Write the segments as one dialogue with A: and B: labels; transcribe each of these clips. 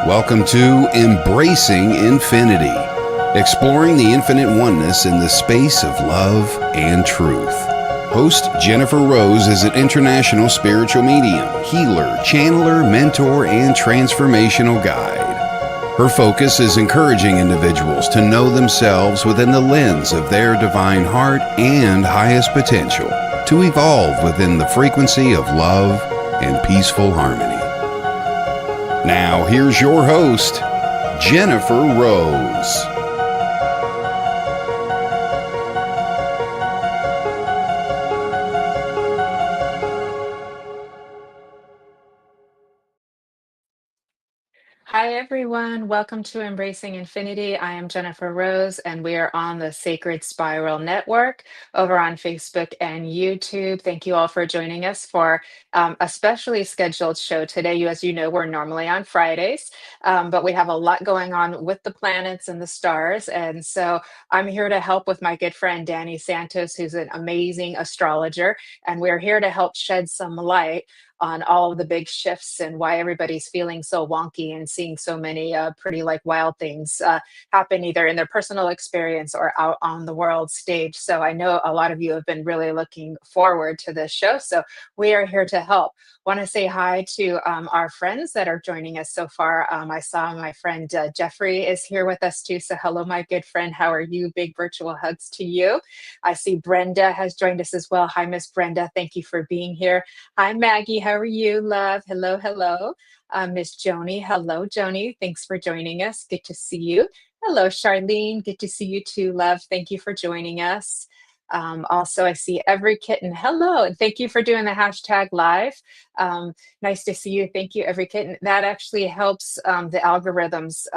A: Welcome to Embracing Infinity, exploring the infinite oneness in the space of love and truth. Host Jennifer Rose is an international spiritual medium, healer, channeler, mentor, and transformational guide. Her focus is encouraging individuals to know themselves within the lens of their divine heart and highest potential, to evolve within the frequency of love and peaceful harmony. Now, here's your host, Jennifer Rose.
B: Hi, everyone. Welcome to Embracing Infinity. I am Jennifer Rose, and we are on the Sacred Spiral Network over on Facebook and YouTube. Thank you all for joining us for a specially scheduled show today. As you know, we're normally on Fridays, but we have a lot going on with the planets and the stars. And so I'm here to help with my good friend, Danny Santos, who's an amazing astrologer. And we're here to help shed some light on all of the big shifts and why everybody's feeling so wonky and seeing so many pretty like wild things happen either in their personal experience or out on the world stage. So I know a lot of you have been really looking forward to this show. So we are here to help. Want to say hi to our friends that are joining us so far. I saw my friend Jeffrey is here with us too. So hello, my good friend. How are you? Big virtual hugs to you. I see Brenda has joined us as well. Hi, Miss Brenda. Thank you for being here. Hi, Maggie. How are you, love? Hello, hello. Miss Joni. Hello, Joni. Thanks for joining us. Good to see you. Hello, Charlene. Good to see you too, love. Thank you for joining us. Also, I see Every Kitten. Hello, and thank you for doing the hashtag live. Nice to see you. Thank you, Every Kitten. That actually helps the algorithms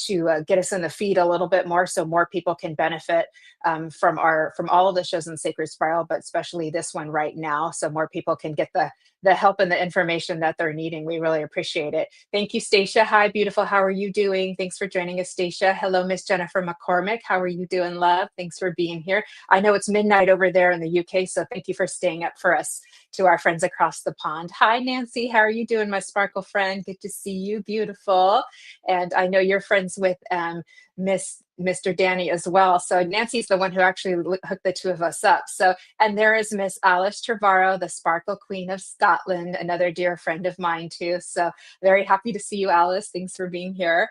B: to get us in the feed a little bit more, so more people can benefit from all of the shows in Sacred Spiral, but especially this one right now, so more people can get the help and the information that they're needing. We really appreciate it. Thank you, Stacia. Hi, beautiful. How are you doing? Thanks for joining us, Stacia. Hello, Miss Jennifer McCormick. How are you doing, love? Thanks for being here. I know it's midnight over there in the UK, so thank you for staying up for us. To our friends across the pond. Hi, Nancy. How are you doing, my sparkle friend? Good to see you. Beautiful. And I know you're friends with Mr. Danny as well. So Nancy's the one who actually hooked the two of us up. So, and there is Miss Alice Trevorrow, the Sparkle Queen of Scotland, another dear friend of mine too. So very happy to see you, Alice. Thanks for being here.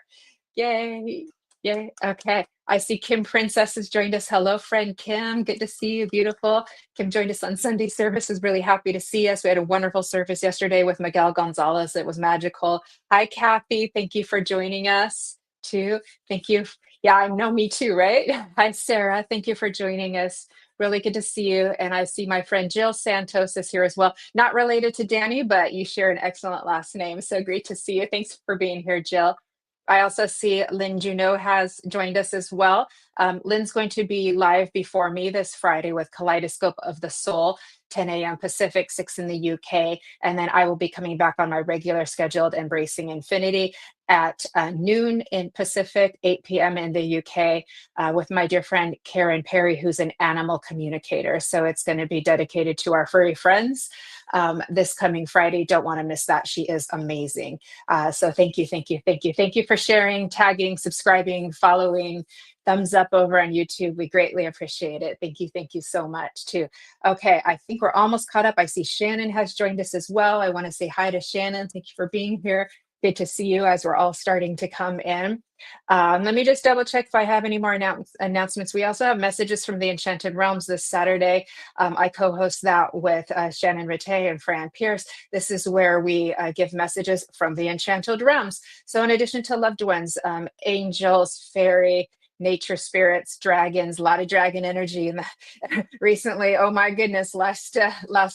B: Yay. Yay. Okay. I see Kim Princess has joined us. Hello, friend Kim. Good to see you. Beautiful. Kim joined us on Sunday service. Is really happy to see us. We had a wonderful service yesterday with Miguel Gonzalez. It was magical. Hi, Kathy. Thank you for joining us too. Thank you. Yeah, I know, me too, right? Hi, Sarah. Thank you for joining us. Really good to see you. And I see my friend Jill Santos is here as well. Not related to Danny, but you share an excellent last name. So great to see you. Thanks for being here, Jill. I also see Lynn Juneau has joined us as well. Lynn's going to be live before me this Friday with Kaleidoscope of the Soul, 10 a.m. Pacific, 6 in the UK. And then I will be coming back on my regular scheduled Embracing Infinity at noon in Pacific, 8 p.m. in the UK with my dear friend Karen Perry, who's an animal communicator. So it's going to be dedicated to our furry friends this coming Friday. Don't want to miss that. She is amazing. So thank you, thank you, thank you. Thank you for sharing, tagging, subscribing, following, thumbs up over on YouTube. We greatly appreciate it. Thank you so much too. Okay, I think we're almost caught up. I see Shannon has joined us as well. I want to say hi to Shannon. Thank you for being here. Good to see you as we're all starting to come in. Let me just double check if I have any more announcements. We also have messages from the Enchanted Realms this Saturday. I co-host that with Shannon Rattay and Fran Pierce. This is where we give messages from the Enchanted Realms. So in addition to loved ones, angels, fairy, nature spirits, dragons, a lot of dragon energy in recently. Oh my goodness, last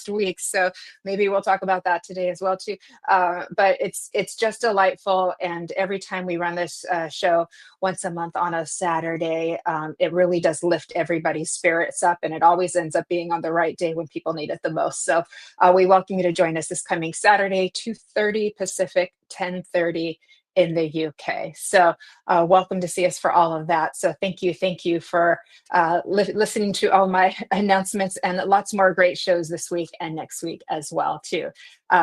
B: week. So maybe we'll talk about that today as well too. But it's just delightful, and every time we run this show once a month on a Saturday, it really does lift everybody's spirits up, and it always ends up being on the right day when people need it the most. So we welcome you to join us this coming Saturday, 2:30 Pacific, 10:30 in the UK. So welcome to see us for all of that. So thank you for listening to all my announcements, and lots more great shows this week and next week as well too.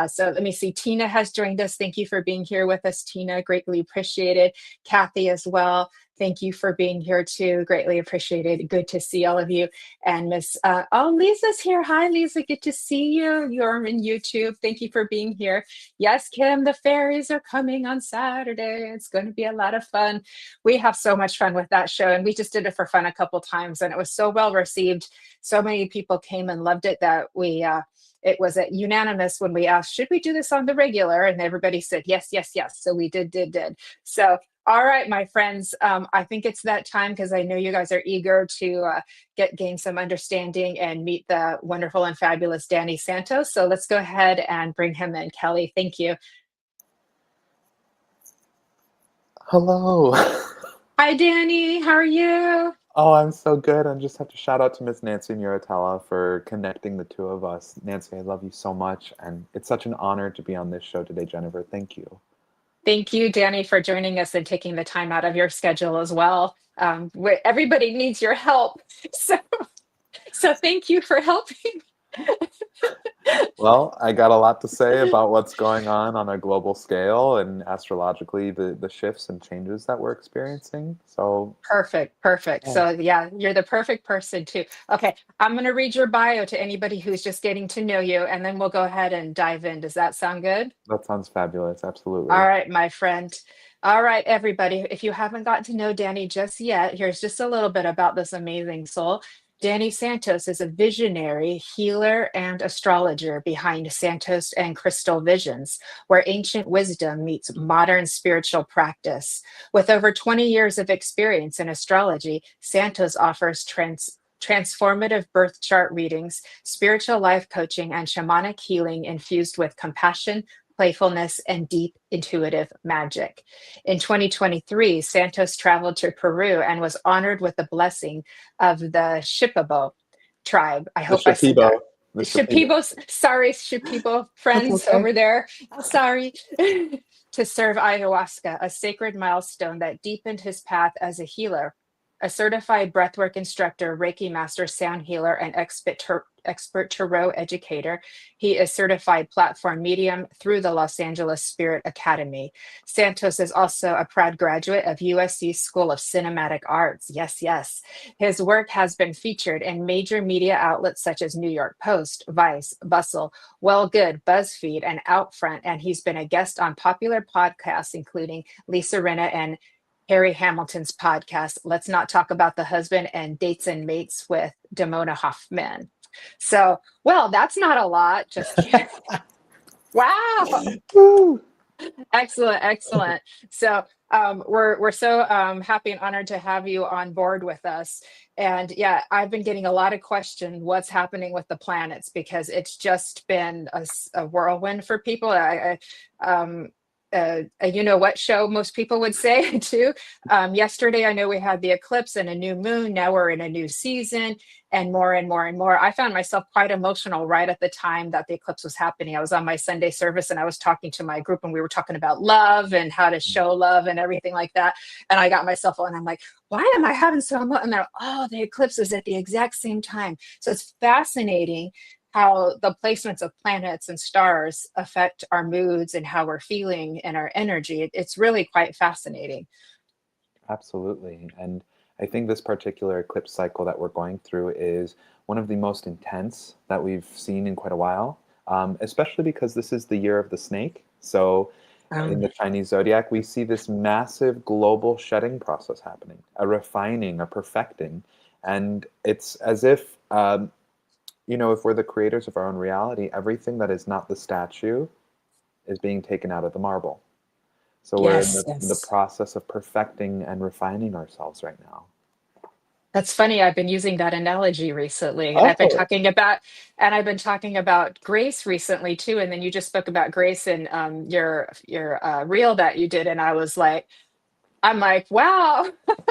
B: So let me see. Tina has joined us. Thank you for being here with us, Tina. Greatly appreciated. Kathy as well. Thank you for being here too. Greatly appreciated. Good to see all of you. And Miss, oh, Lisa's here. Hi, Lisa. Good to see you. You're in YouTube. Thank you for being here. Yes, Kim, the fairies are coming on Saturday. It's going to be a lot of fun. We have so much fun with that show, and we just did it for fun a couple times, and it was so well received. So many people came and loved it that it was unanimous when we asked, should we do this on the regular? And everybody said, yes, yes, yes. So we did. So, all right, my friends, I think it's that time, because I know you guys are eager to gain some understanding and meet the wonderful and fabulous Danny Santos. So let's go ahead and bring him in. Kelly, thank you.
C: Hello.
B: Hi, Danny. How are you?
C: Oh, I'm so good. I just have to shout out to Miss Nancy Muratella for connecting the two of us. Nancy, I love you so much, and it's such an honor to be on this show today, Jennifer. Thank you.
B: Thank you, Danny, for joining us and taking the time out of your schedule as well. Everybody needs your help. So, so thank you for helping.
C: Well, I got a lot to say about what's going on a global scale and astrologically the shifts and changes that we're experiencing. So,
B: Perfect.
C: yeah,
B: So yeah, you're the perfect person too. Okay, I'm going to read your bio to anybody who's just getting to know you, and then we'll go ahead and dive in. Does that sound good?
C: that sounds fabulous.
B: All
C: Absolutely.
B: right, my friend. All right, everybody. If you haven't gotten to know Danny just yet, here's just a little bit about this amazing soul. Danny Santos is a visionary, healer, and astrologer behind Santos and Crystal Visions, where ancient wisdom meets modern spiritual practice. With over 20 years of experience in astrology, Santos offers transformative birth chart readings, spiritual life coaching, and shamanic healing infused with compassion, playfulness, and deep intuitive magic. In 2023, Santos traveled to Peru and was honored with the blessing of the Shipibo tribe. I
C: The
B: hope I said that.
C: Shipibo. The Shipibo.
B: Shipibo, sorry, Shipibo
C: That's
B: friends
C: okay.
B: over there. Sorry. To serve ayahuasca, a sacred milestone that deepened his path as a healer. A certified breathwork instructor, Reiki master, sound healer, and expert tarot educator, he is certified platform medium through the Los Angeles Spirit Academy. Santos is also a proud graduate of USC School of Cinematic Arts. Yes, yes. His work has been featured in major media outlets such as New York Post, Vice, Bustle, Well Good, BuzzFeed, and Outfront, and he's been a guest on popular podcasts including Lisa Rinna and Harry Hamilton's podcast, Let's Not Talk About the Husband, and Dates and Mates with Damona Hoffman. So, well, that's not a lot. Just kidding. Wow.
C: Woo!
B: Excellent. So we're so happy and honored to have you on board with us. And yeah, I've been getting a lot of questions what's happening with the planets, because it's just been a whirlwind for people. A you know what show, most people would say too. Yesterday, I know we had the eclipse and a new moon. Now we're in a new season, and more and more and more. I found myself quite emotional right at the time that the eclipse was happening. I was on my Sunday service and I was talking to my group, and we were talking about love and how to show love and everything like that. And I got myself on, I'm like, why am I having so much? And they're, oh, the eclipse is at the exact same time. So it's fascinating how the placements of planets and stars affect our moods and how we're feeling and our energy. It's really quite fascinating.
C: Absolutely. And I think this particular eclipse cycle that we're going through is one of the most intense that we've seen in quite a while, especially because this is the year of the snake. So in
B: Um,
C: the Chinese zodiac, we see this massive global shedding process happening, a refining, a perfecting. And it's as if, if we're the creators of our own reality, everything that is not the statue is being taken out of the marble. So we're in
B: yes,
C: the
B: yes.
C: process of perfecting and refining ourselves right now.
B: That's funny. I've been using that analogy recently, and
C: Oh,
B: I've been talking about grace recently too. And then you just spoke about grace in your reel that you did, and I'm like, wow.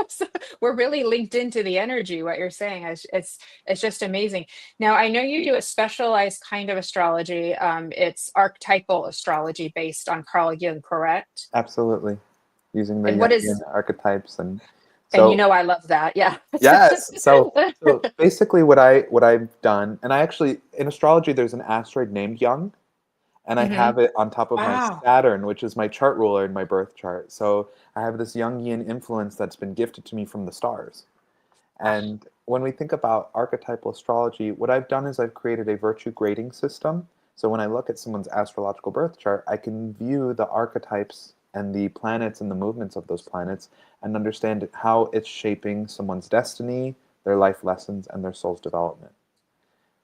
B: So we're really linked into the energy. What you're saying is it's just amazing. Now I know you do a specialized kind of astrology. It's archetypal astrology based on Carl Jung, correct?
C: absolutely. using the
B: And what
C: Jungian
B: is,
C: archetypes. And
B: and
C: so
B: I love that. Yeah.
C: yes. So basically what I've done, and I actually in astrology there's an asteroid named Young, and I
B: Hmm.
C: have it on top of my
B: Wow.
C: Saturn, which is my chart ruler in my birth chart. So I have this Jungian influence that's been gifted to me from the stars. And when we think about archetypal astrology, what I've done is I've created a virtue grading system. So when I look at someone's astrological birth chart, I can view the archetypes and the planets and the movements of those planets and understand how it's shaping someone's destiny, their life lessons, and their soul's development.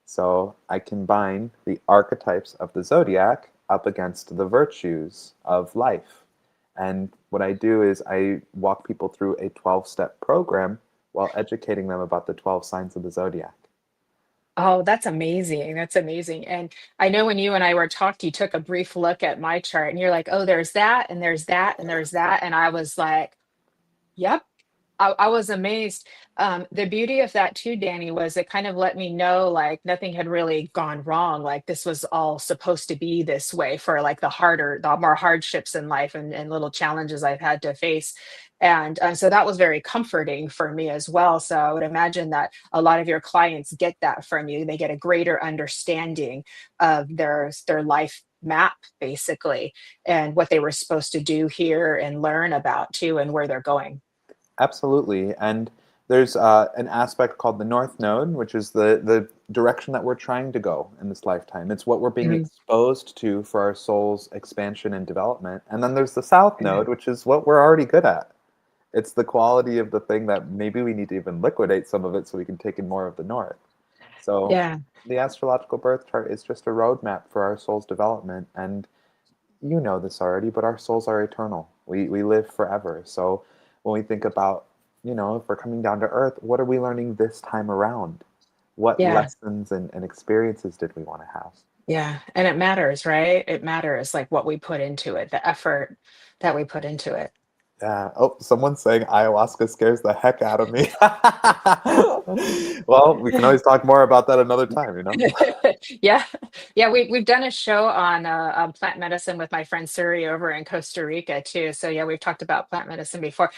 C: So I combine the archetypes of the zodiac up against the virtues of life. And what I do is I walk people through a 12-step program while educating them about the 12 signs of the zodiac.
B: Oh, that's amazing. That's amazing. And I know when you and I were talking, you took a brief look at my chart and you're like, oh, there's that, and there's that, and there's that. And I was like, yep. I was amazed. The beauty of that too, Danny, was it kind of let me know like nothing had really gone wrong. Like this was all supposed to be this way for like the more hardships in life and little challenges I've had to face. And so that was very comforting for me as well. So I would imagine that a lot of your clients get that from you. They get a greater understanding of their life map basically and what they were supposed to do here and learn about too and where they're going.
C: Absolutely. And there's an aspect called the North Node, which is the direction that we're trying to go in this lifetime. It's what we're being
B: Mhm.
C: exposed to for our soul's expansion and development. And then there's the South Node, which is what we're already good at. It's the quality of the thing that maybe we need to even liquidate some of it so we can take in more of the North. So
B: Yeah.
C: the astrological birth chart is just a roadmap for our soul's development. And you know this already, but our souls are eternal. We live forever. So when we think about, if we're coming down to earth, what are we learning this time around? What
B: Yeah.
C: lessons and experiences did we want to have?
B: Yeah. And it matters, right? It matters like what we put into it, the effort that we put into it.
C: Yeah. Oh, someone's saying ayahuasca scares the heck out of me. Well, we can always talk more about that another time.
B: Yeah. Yeah. We've done a show on plant medicine with my friend Suri over in Costa Rica too. So yeah, we've talked about plant medicine before.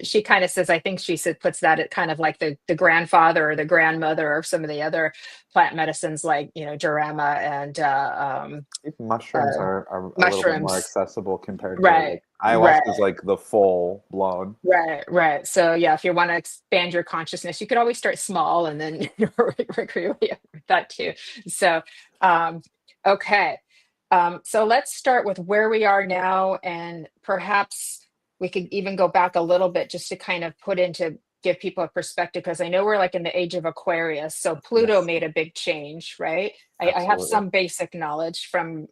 B: She kind of says, I think she said puts that at kind of like the grandfather or the grandmother of some of the other plant medicines like, Jurema and
C: Even mushrooms
B: uh,
C: are a little bit more
B: mushrooms.
C: accessible compared to
B: Right.
C: ayahuasca is
B: Right.
C: like the full blown.
B: Right, right. So yeah, if you want to expand your consciousness, you could always start small and then work your way up with that too. So um, okay. So let's start with where we are now, and perhaps we could even go back a little bit just to kind of give people a perspective, because I know we're like in the age of Aquarius. So Pluto
C: Yes,
B: made a big change, right? I have
C: absolutely.
B: some basic knowledge from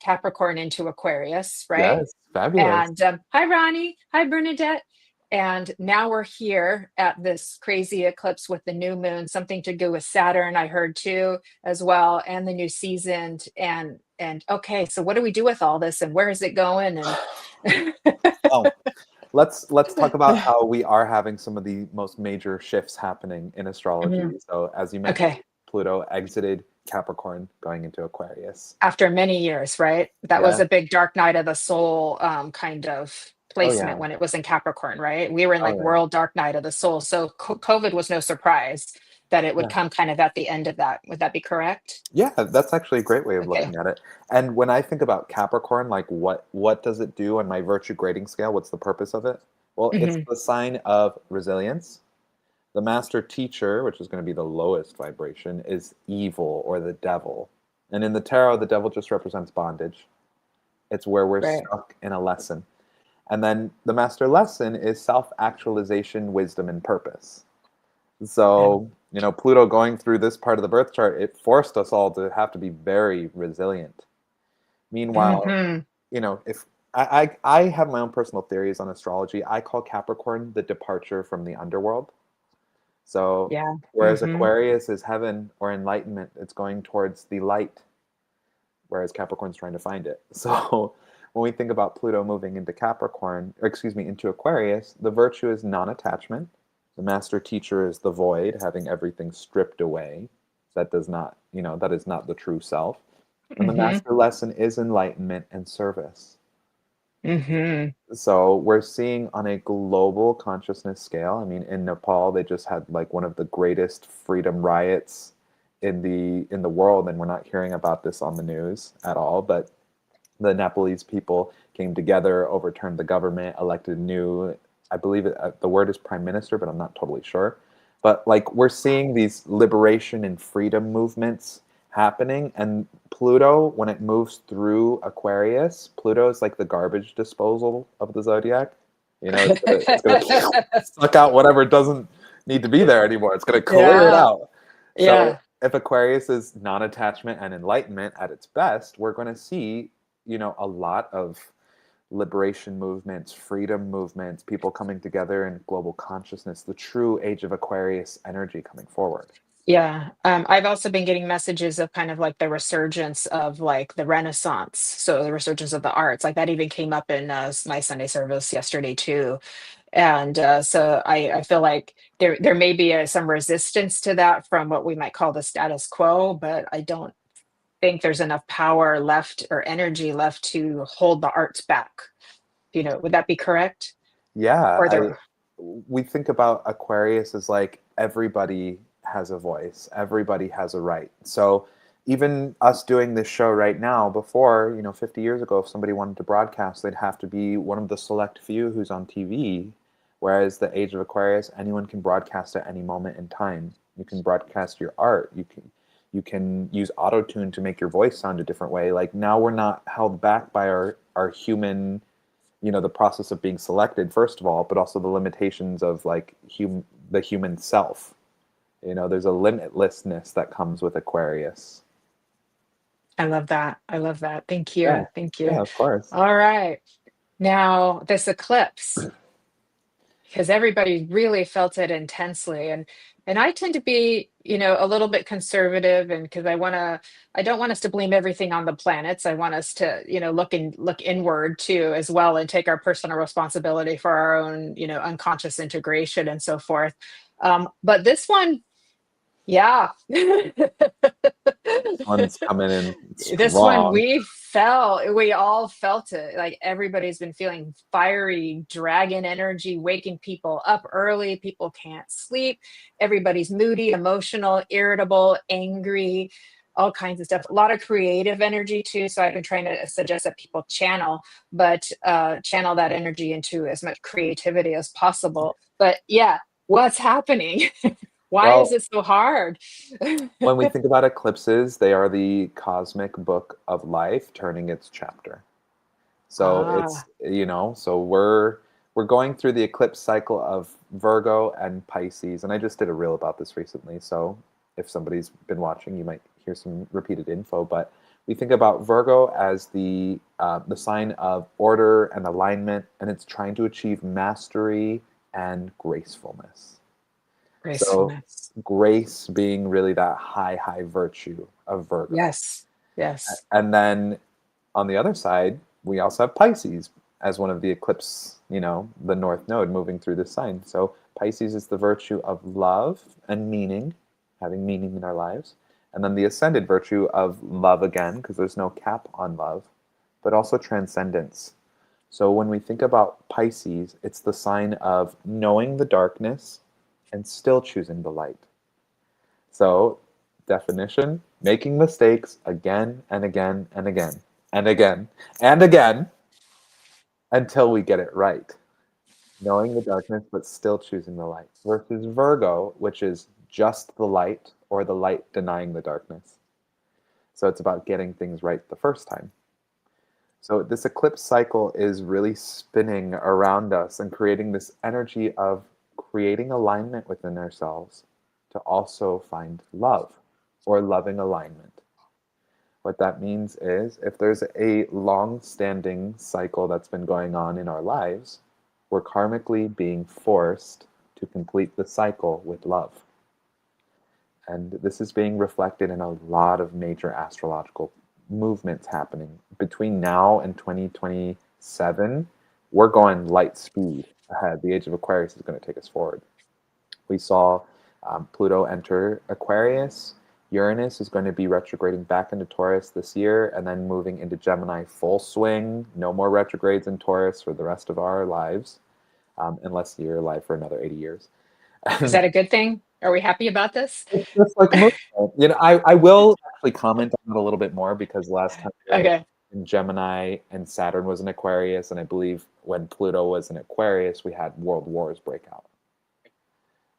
B: Capricorn into Aquarius, right?
C: Yes, fabulous.
B: And hi, Ronnie. Hi, Bernadette. And now we're here at this crazy eclipse with the new moon, something to do with Saturn, I heard too, as well, and the new season. And okay, so what do we do with all this, and where is it going? And
C: Oh, let's talk about how we are having some of the most major shifts happening in astrology.
B: Mhm.
C: So, as you mentioned,
B: Okay,
C: Pluto exited Capricorn going into Aquarius.
B: after many years, right? That was
C: Yeah.
B: a big dark night of the soul kind of
C: Oh
B: placement
C: yeah.
B: when it was in Capricorn, right? We were in
C: Oh
B: like
C: yeah.
B: world dark night of the soul. So COVID was no surprise that it would
C: Yeah.
B: come kind of at the end of that. Would that be correct?
C: Yeah, that's actually a great way of
B: Okay.
C: looking at it. And when I think about Capricorn, like what does it do on my virtue grading scale? What's the purpose of it? Well, it's
B: Hmm.
C: the sign of resilience. The master teacher, which is going to be the lowest vibration, is evil or the devil. And in the tarot, the devil just represents bondage. It's where we're
B: Right.
C: stuck in a lesson. And then the master lesson is self actualization, wisdom, and purpose.
B: Yeah.
C: So, Pluto going through this part of the birth chart, it forced us all to have to be very resilient. Meanwhile,
B: Hmm.
C: if I have my own personal theories on astrology, I call Capricorn the departure from the underworld. So,
B: Yeah.
C: whereas
B: Hmm.
C: Aquarius is heaven or enlightenment, it's going towards the light, whereas Capricorn's trying to find it. So, when we think about Pluto moving into Capricorn, or excuse me, into Aquarius, the virtue is non-attachment. The master teacher is the void, having everything stripped away. That is not the true self. And the
B: Hmm.
C: master lesson is enlightenment and service.
B: Hmm.
C: So we're seeing on a global consciousness scale. I mean, in Nepal, they just had like one of the greatest freedom riots in the world, and we're not hearing about this on the news at all. But the Nepalese people came together, overturned the government, elected a new, I believe the word is prime minister, but I'm not totally sure. But like we're seeing these liberation and freedom movements happening, and Pluto, when it moves through Aquarius, Pluto is like the garbage disposal of the zodiac. You know, it's gonna suck out whatever doesn't need to be there anymore. It's gonna clear it
B: Yeah.
C: out. So
B: Yeah.
C: if Aquarius is non-attachment and enlightenment at its best, we're going to see, a lot of liberation movements, freedom movements, people coming together in global consciousness, the true age of Aquarius energy coming forward.
B: Yeah. I've also been getting messages of kind of like the resurgence of like the Renaissance. So the resurgence of the arts, like that even came up in my Sunday service yesterday too. And so I feel like there may be some resistance to that from what we might call the status quo, but I don't think there's enough power left or energy left to hold the arts back. Would that be correct?
C: Yeah,
B: Or
C: I
B: there,
C: we think about Aquarius as like everybody has a voice, everybody has a right. So even us doing this show right now, before, 50 years ago, if somebody wanted to broadcast, they'd have to be one of the select few who's on TV. Whereas the age of Aquarius, anyone can broadcast at any moment in time. You can broadcast your art. You can use auto tune to make your voice sound a different way. Like now we're not held back by our human, the process of being selected first of all, but also the limitations of like the human self. There's a limitlessness that comes with Aquarius.
B: I love that. I love that. Thank
C: Yeah,
B: you. Thank you.
C: yeah, of course.
B: All right. Now, this eclipse, because everybody really felt it intensely. And I tend to be, a little bit conservative, and because I don't want us to blame everything on the planets. I want us to, look inward too as well, and take our personal responsibility for our own, unconscious integration and so forth. But this one, yeah.
C: One's coming in
B: This one,
C: strong.
B: we all felt it. Like everybody's been feeling fiery dragon energy, waking people up early. People can't sleep. Everybody's moody, emotional, irritable, angry, all kinds of stuff. A lot of creative energy too. So I've been trying to suggest that people channel that energy into as much creativity as possible. But yeah, what's happening? Why is
C: Well,
B: it so hard?
C: when we think about eclipses, they are the cosmic book of life turning its chapter. So
B: Ah,
C: so we're going through the eclipse cycle of Virgo and Pisces, and I just did a reel about this recently. So if somebody's been watching, you might hear some repeated info. But we think about Virgo as the sign of order and alignment, and it's trying to achieve mastery and gracefulness. So
B: gracefulness.
C: grace being really that high virtue of Virgo.
B: Yes. Yes.
C: And then on the other side, we also have Pisces as one of the eclipse, the North Node moving through this sign. So Pisces is the virtue of love and meaning, having meaning in our lives. And then the ascended virtue of love again, because there's no cap on love, but also transcendence. So when we think about Pisces, it's the sign of knowing the darkness and still choosing the light. So, definition, making mistakes again and again and again and again and again until we get it right. Knowing the darkness but still choosing the light. Versus Virgo, which is just the light or the light denying the darkness. So it's about getting things right the first time. So this eclipse cycle is really spinning around us and creating this energy of creating alignment within ourselves to also find love or loving alignment. What that means is if there's a long-standing cycle that's been going on in our lives, we're karmically being forced to complete the cycle with love. And this is being reflected in a lot of major astrological movements happening. Between now and 2027, we're going light speed ahead. The age of Aquarius is going to take us forward. We saw Pluto enter Aquarius. Uranus is going to be retrograding back into Taurus this year and then moving into Gemini full swing. No more retrogrades in Taurus for the rest of our lives, unless you're alive for another 80 years.
B: Is that a good thing? Are we happy about this?
C: It's just like emotional. I will actually comment on it a little bit more because last time we were
B: Okay.
C: in Gemini and Saturn was in Aquarius, and I believe when Pluto was in Aquarius, we had world wars break out.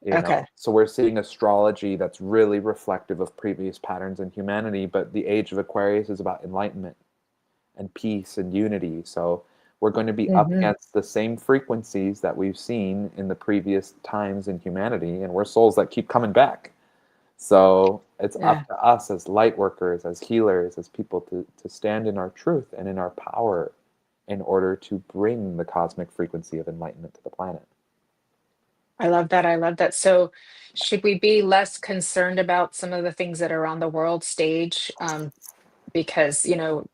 B: Okay.
C: So we're seeing astrology that's really reflective of previous patterns in humanity, but the age of Aquarius is about enlightenment and peace and unity. So we're going to be up
B: Hmm.
C: against the same frequencies that we've seen in the previous times in humanity, and we're souls that keep coming back. So it's
B: Yeah.
C: up to us as light workers, as healers, as people to stand in our truth and in our power in order to bring the cosmic frequency of enlightenment to the planet.
B: I love that. I love that. So, should we be less concerned about some of the things that are on the world stage? Because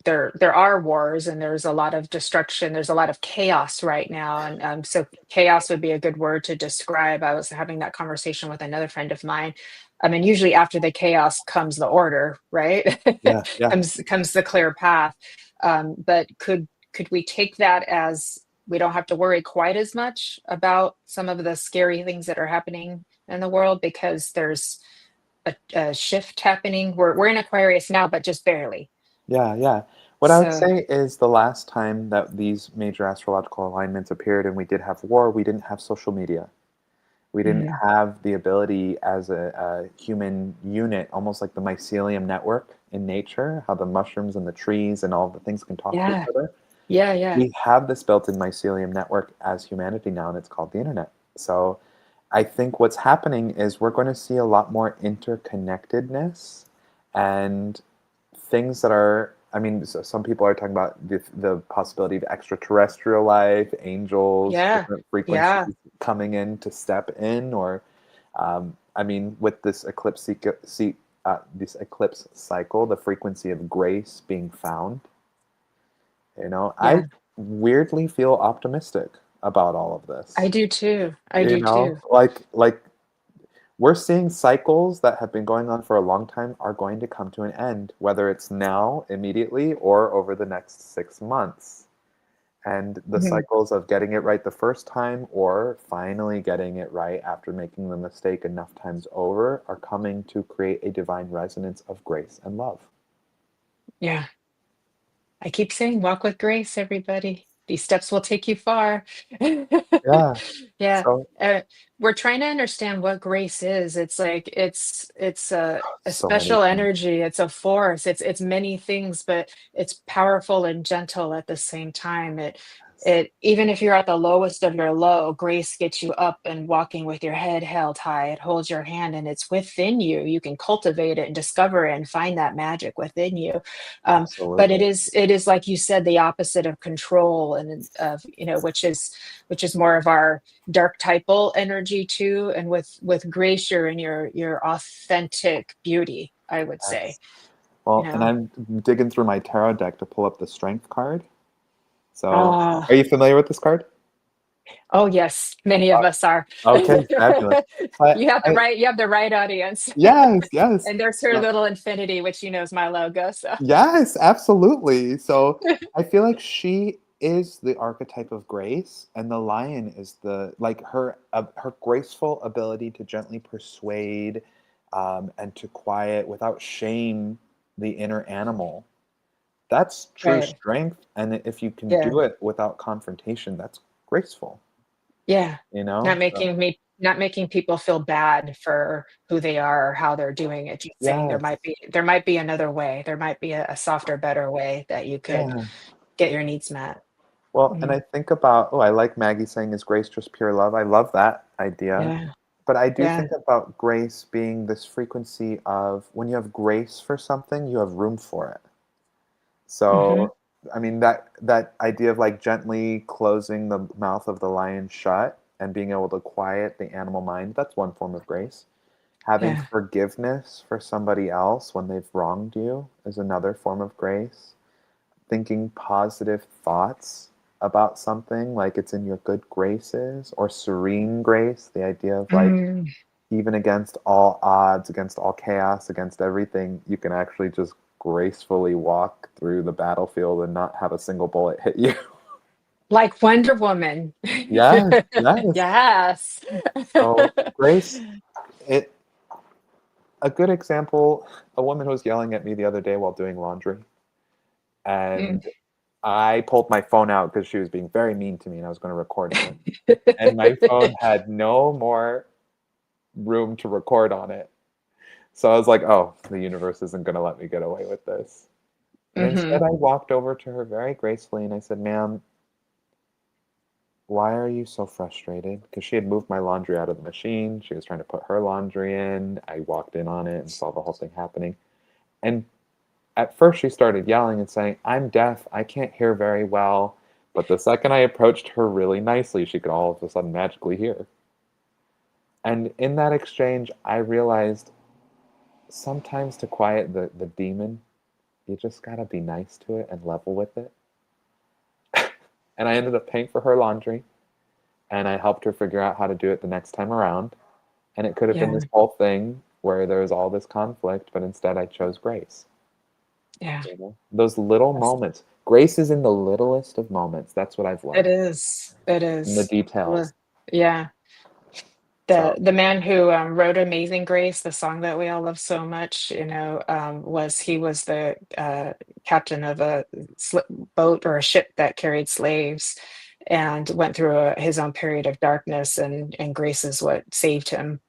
B: there are wars and there's a lot of destruction. There's a lot of chaos right now, and so chaos would be a good word to describe. I was having that conversation with another friend of mine. I mean, usually after the chaos comes the order, right?
C: Yeah, yeah.
B: comes the clear path. But could we take that as we don't have to worry quite as much about some of the scary things that are happening in the world because there's a shift happening? We're in Aquarius now, but just barely.
C: Yeah, yeah. What I would
B: So,
C: say is the last time that these major astrological alignments appeared and we did have war, we didn't have social media. We didn't
B: mhm.
C: have the ability as a human unit, almost like the mycelium network in nature, how the mushrooms and the trees and all the things can talk to each
B: Yeah,
C: other.
B: yeah, yeah,
C: We have this built-in mycelium network as humanity now, and it's called the internet. So I think what's happening is we're going to see a lot more interconnectedness and things that are, I mean, so some people are talking about the possibility of extraterrestrial life, angels,
B: yeah,
C: different frequencies
B: yeah,
C: coming in to step in, or I mean, with this eclipse cycle, the frequency of grace being found, I
B: yeah.
C: weirdly feel optimistic about all of
B: I
C: this.
B: do too. I do too.
C: Like we're seeing cycles that have been going on for a long time are going to come to an end, whether it's now, immediately, or over the next 6 months. And the
B: Mhm.
C: cycles of getting it right the first time or finally getting it right after making the mistake enough times over are coming to create a divine resonance of grace and love.
B: Yeah. I keep saying walk with grace, everybody. These steps will take you far.
C: Yeah.
B: Yeah.
C: So,
B: Uh, we're trying to understand what grace is. It's like it's a
C: so many
B: special
C: things.
B: energy. It's a force. It's many things, but it's powerful and gentle at the same time. It even if you're at the lowest of your low, grace gets you up and walking with your head held high. It holds your hand and it's within you. You can cultivate it and discover it and find that magic within you. But
C: Absolutely.
B: it is like you said, the opposite of control and of which is more of our dark typal energy too. And with grace, you're in your authentic beauty, I would say.
C: Yes.
B: You
C: Well, and
B: know.
C: I'm digging through my tarot deck to pull up the strength card. So,
B: Oh,
C: are you familiar with this card?
B: oh yes, many of us are.
C: Okay, fabulous. But
B: You have the right audience.
C: yes, yes.
B: And there's her little infinity, which is my logo. So
C: Yes, absolutely. So I feel like she is the archetype of grace, and the lion is the like her graceful ability to gently persuade and to quiet without shame the inner animal. That's true
B: right.
C: strength, and if you can
B: Yeah.
C: do it without confrontation, that's graceful.
B: Yeah.
C: So,
B: Not making people feel bad for who they are or how they're doing it. Just saying
C: yes,
B: there might be another way. There might be a softer, better way that you could
C: yeah.
B: get your needs met.
C: Well, and
B: Mhm.
C: I think about, I like Maggie saying, is grace just pure love? I love that idea.
B: Yeah.
C: But I do
B: Yeah.
C: think about grace being this frequency of when you have grace for something, you have room for it.
B: Hmm.
C: So, I mean, that idea of like gently closing the mouth of the lion shut and being able to quiet the animal mind, that's one form of grace. Having
B: Yeah.
C: forgiveness for somebody else when they've wronged you is another form of grace. Thinking positive thoughts about something like it's in your good graces or serene grace, the idea of like
B: Mm.
C: even against all odds, against all chaos, against everything, you can actually just gracefully walk through the battlefield and not have a single bullet hit you.
B: Like Wonder Woman.
C: Yes, yes.
B: Yes.
C: So grace, it a good example, a woman was yelling at me the other day while doing laundry,
B: Mm.
C: and I pulled my phone out because she was being very mean to me and I was going to record her. And my phone had no more room to record on it. So I was like, oh, the universe isn't going to let me get away with this. And instead,
B: Mhm.
C: I walked over to her very gracefully and I said, ma'am, why are you so frustrated? Because she had moved my laundry out of the machine. She was trying to put her laundry in. I walked in on it and saw the whole thing happening. And at first, she started yelling and saying, I'm deaf. I can't hear very well. But the second I approached her really nicely, she could all of a sudden magically hear. And in that exchange, I realized sometimes to quiet the demon, you just gotta be nice to it and level with it. And I ended up paying for her laundry and I helped her figure out how to do it the next time around. And it could have been
B: Yeah.
C: this whole thing where there was all this conflict, but instead I chose grace.
B: Yeah.
C: You know? Those little
B: Yes.
C: moments. Grace is in the littlest of moments. That's what I've
B: It
C: learned.
B: is. It
C: In the
B: is.
C: details.
B: Yeah.
C: So
B: The man who wrote Amazing Grace, the song that we all love so much, he was the captain of a boat or a ship that carried slaves and went through his own period of darkness, and grace is what saved him.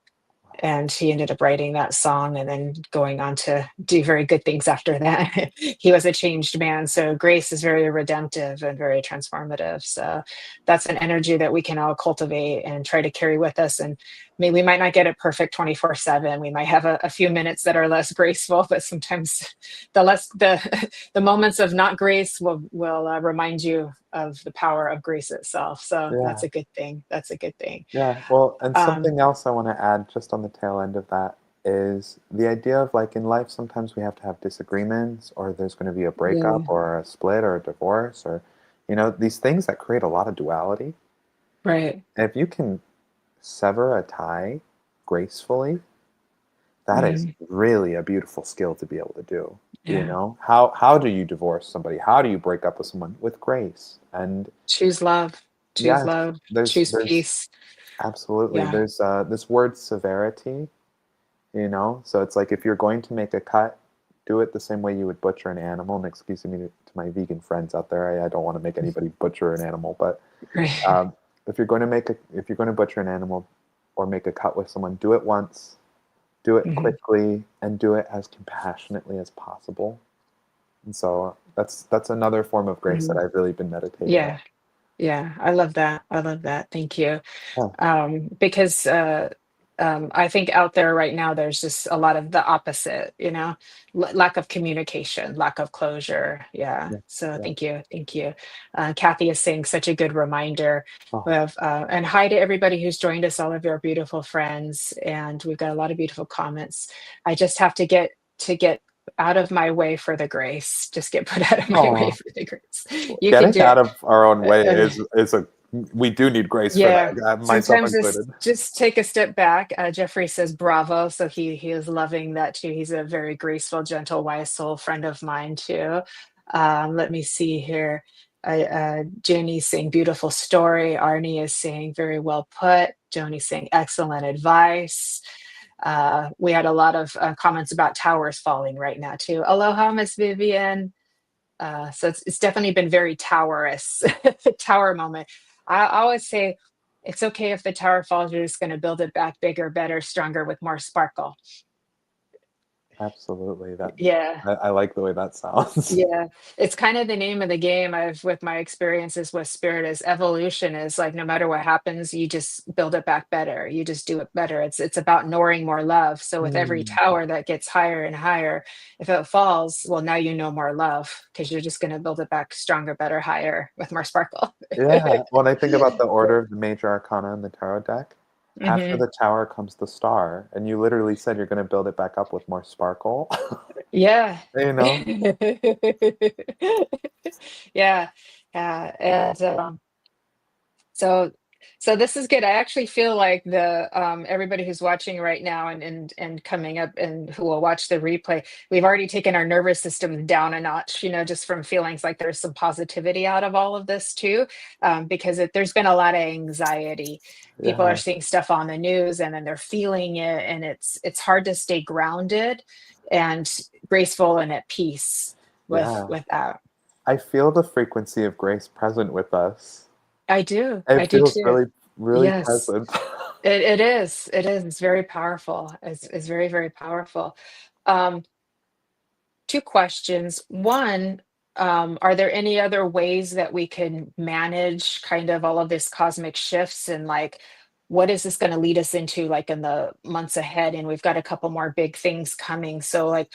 B: And he ended up writing that song and then going on to do very good things after that. He was a changed man. So grace is very redemptive and very transformative. So that's an energy that we can all cultivate and try to carry with us. And maybe we might not get it perfect 24/7. We might have a few minutes that are less graceful, but sometimes the moments of not grace will remind you of the power of grace itself. So that's
C: yeah.
B: a good thing. That's a good thing.
C: Yeah, well, and
B: Um,
C: something else I want to add just on the tail end of that is the idea of like in life, sometimes we have to have disagreements, or there's going to be a breakup,
B: yeah.
C: or a split, or a divorce, or, these things that create a lot of duality.
B: Right.
C: And if you can sever a tie gracefully, that is
B: Mhm.
C: really a beautiful skill to be able to do.
B: Yeah.
C: How do you divorce somebody? How do you break up with someone? With grace. And
B: Choose love. Choose
C: yes,
B: love.
C: there's
B: Choose
C: there's
B: peace.
C: absolutely
B: Yeah.
C: there's this word severity. So it's like if you're going to make a cut, do it the same way you would butcher an animal. And excuse me to my vegan friends out there, I don't want to make anybody butcher an animal, but
B: Right.
C: um, if you're going to butcher an animal or make a cut with someone, do it once, do it
B: Mhm.
C: quickly, and do it as compassionately as possible. And so that's another form of grace that
B: Mhm.
C: I've really been meditating on.
B: Yeah. Yeah. I love that. I love that. Thank you.
C: Yeah,
B: Because I think out there right now, there's just a lot of the opposite, lack of communication, lack of closure. Yeah.
C: yeah,
B: So
C: yeah.
B: thank you. Thank you. Kathy is saying such a good reminder
C: Oh,
B: of, and hi to everybody who's joined us, all of your beautiful friends. And we've got a lot of beautiful comments. I just have to get out of my way for the grace. Just get put out of my way
C: oh.
B: for the grace. You can
C: Getting
B: do it.
C: out of our own way
B: Uh,
C: is a we do need grace for
B: yeah,
C: that, myself
B: sometimes
C: included.
B: just take a step back. Jeffrey says bravo, so he is loving that too. He's a very graceful, gentle, wise soul friend of mine too. Let me see here. Jenny's saying beautiful story. Arnie is saying very well put. Joni's saying excellent advice. We had a lot of comments about towers falling right now too. Aloha, Miss Vivian. So it's definitely been very towerous, tower moment. I always say it's okay if the tower falls, you're just going to build it back bigger, better, stronger with more sparkle.
C: Absolutely, that
B: Yeah.
C: I like the way that sounds.
B: Yeah, it's kind of the name of the game. I've with my experiences with spirit is evolution is like no matter what happens, you just build it back better. You just do it better. It's about knowing more love. So with every
C: Mm.
B: tower that gets higher and higher, if it falls, well, now you know more love because you're just going to build it back stronger, better, higher with more sparkle.
C: Yeah, when I think about the order of the major arcana in the tarot deck, after
B: Hmm.
C: the tower comes the star, and you literally said you're going to build it back up with more sparkle.
B: Yeah.
C: you know,
B: Yeah. Yeah. And so So this is good. I actually feel like the everybody who's watching right now and coming up and who will watch the replay, we've already taken our nervous system down a notch, just from feelings like there's some positivity out of all of this too, because there's been a lot of anxiety. People are
C: Yeah,
B: seeing stuff on the news and then they're feeling it, and it's hard to stay grounded and graceful and at peace
C: yeah.
B: with that.
C: I feel the frequency of grace present with us.
B: I
C: It
B: do
C: feels
B: too.
C: really, really
B: Yes.
C: present.
B: It is. It is. It's very powerful. It's very, very powerful. Um, Two questions. One, are there any other ways that we can manage kind of all of this cosmic shifts, and like what is this going to lead us into like in the months ahead? And we've got a couple more big things coming. So like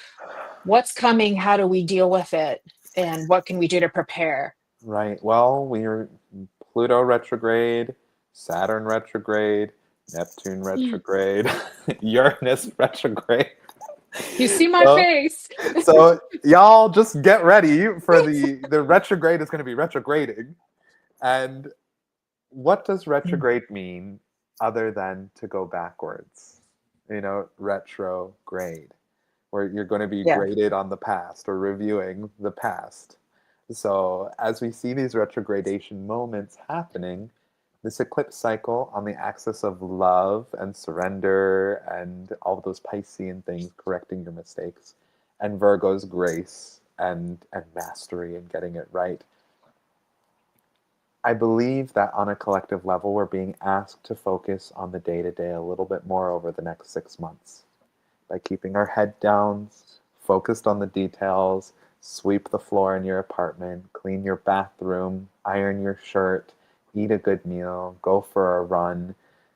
B: what's coming? How do we deal with it? And what can we do to prepare?
C: Right. Well, we are Pluto retrograde, Saturn retrograde, Neptune
B: Mm.
C: retrograde, Uranus retrograde.
B: You see my
C: So,
B: face.
C: so y'all just get ready for the retrograde is going to be retrograding. And what does
B: Mm.
C: retrograde mean other than to go backwards? Retrograde, where you're going to be
B: Yeah.
C: graded on the past or reviewing the past. So, as we see these retrogradation moments happening, this eclipse cycle on the axis of love and surrender and all of those Piscean things, correcting your mistakes, and Virgo's grace and mastery and getting it right. I believe that on a collective level, we're being asked to focus on the day to day a little bit more over the next 6 months by keeping our head down, focused on the details, sweep the floor in your apartment, clean your bathroom, iron your shirt, eat a good meal, go for a run.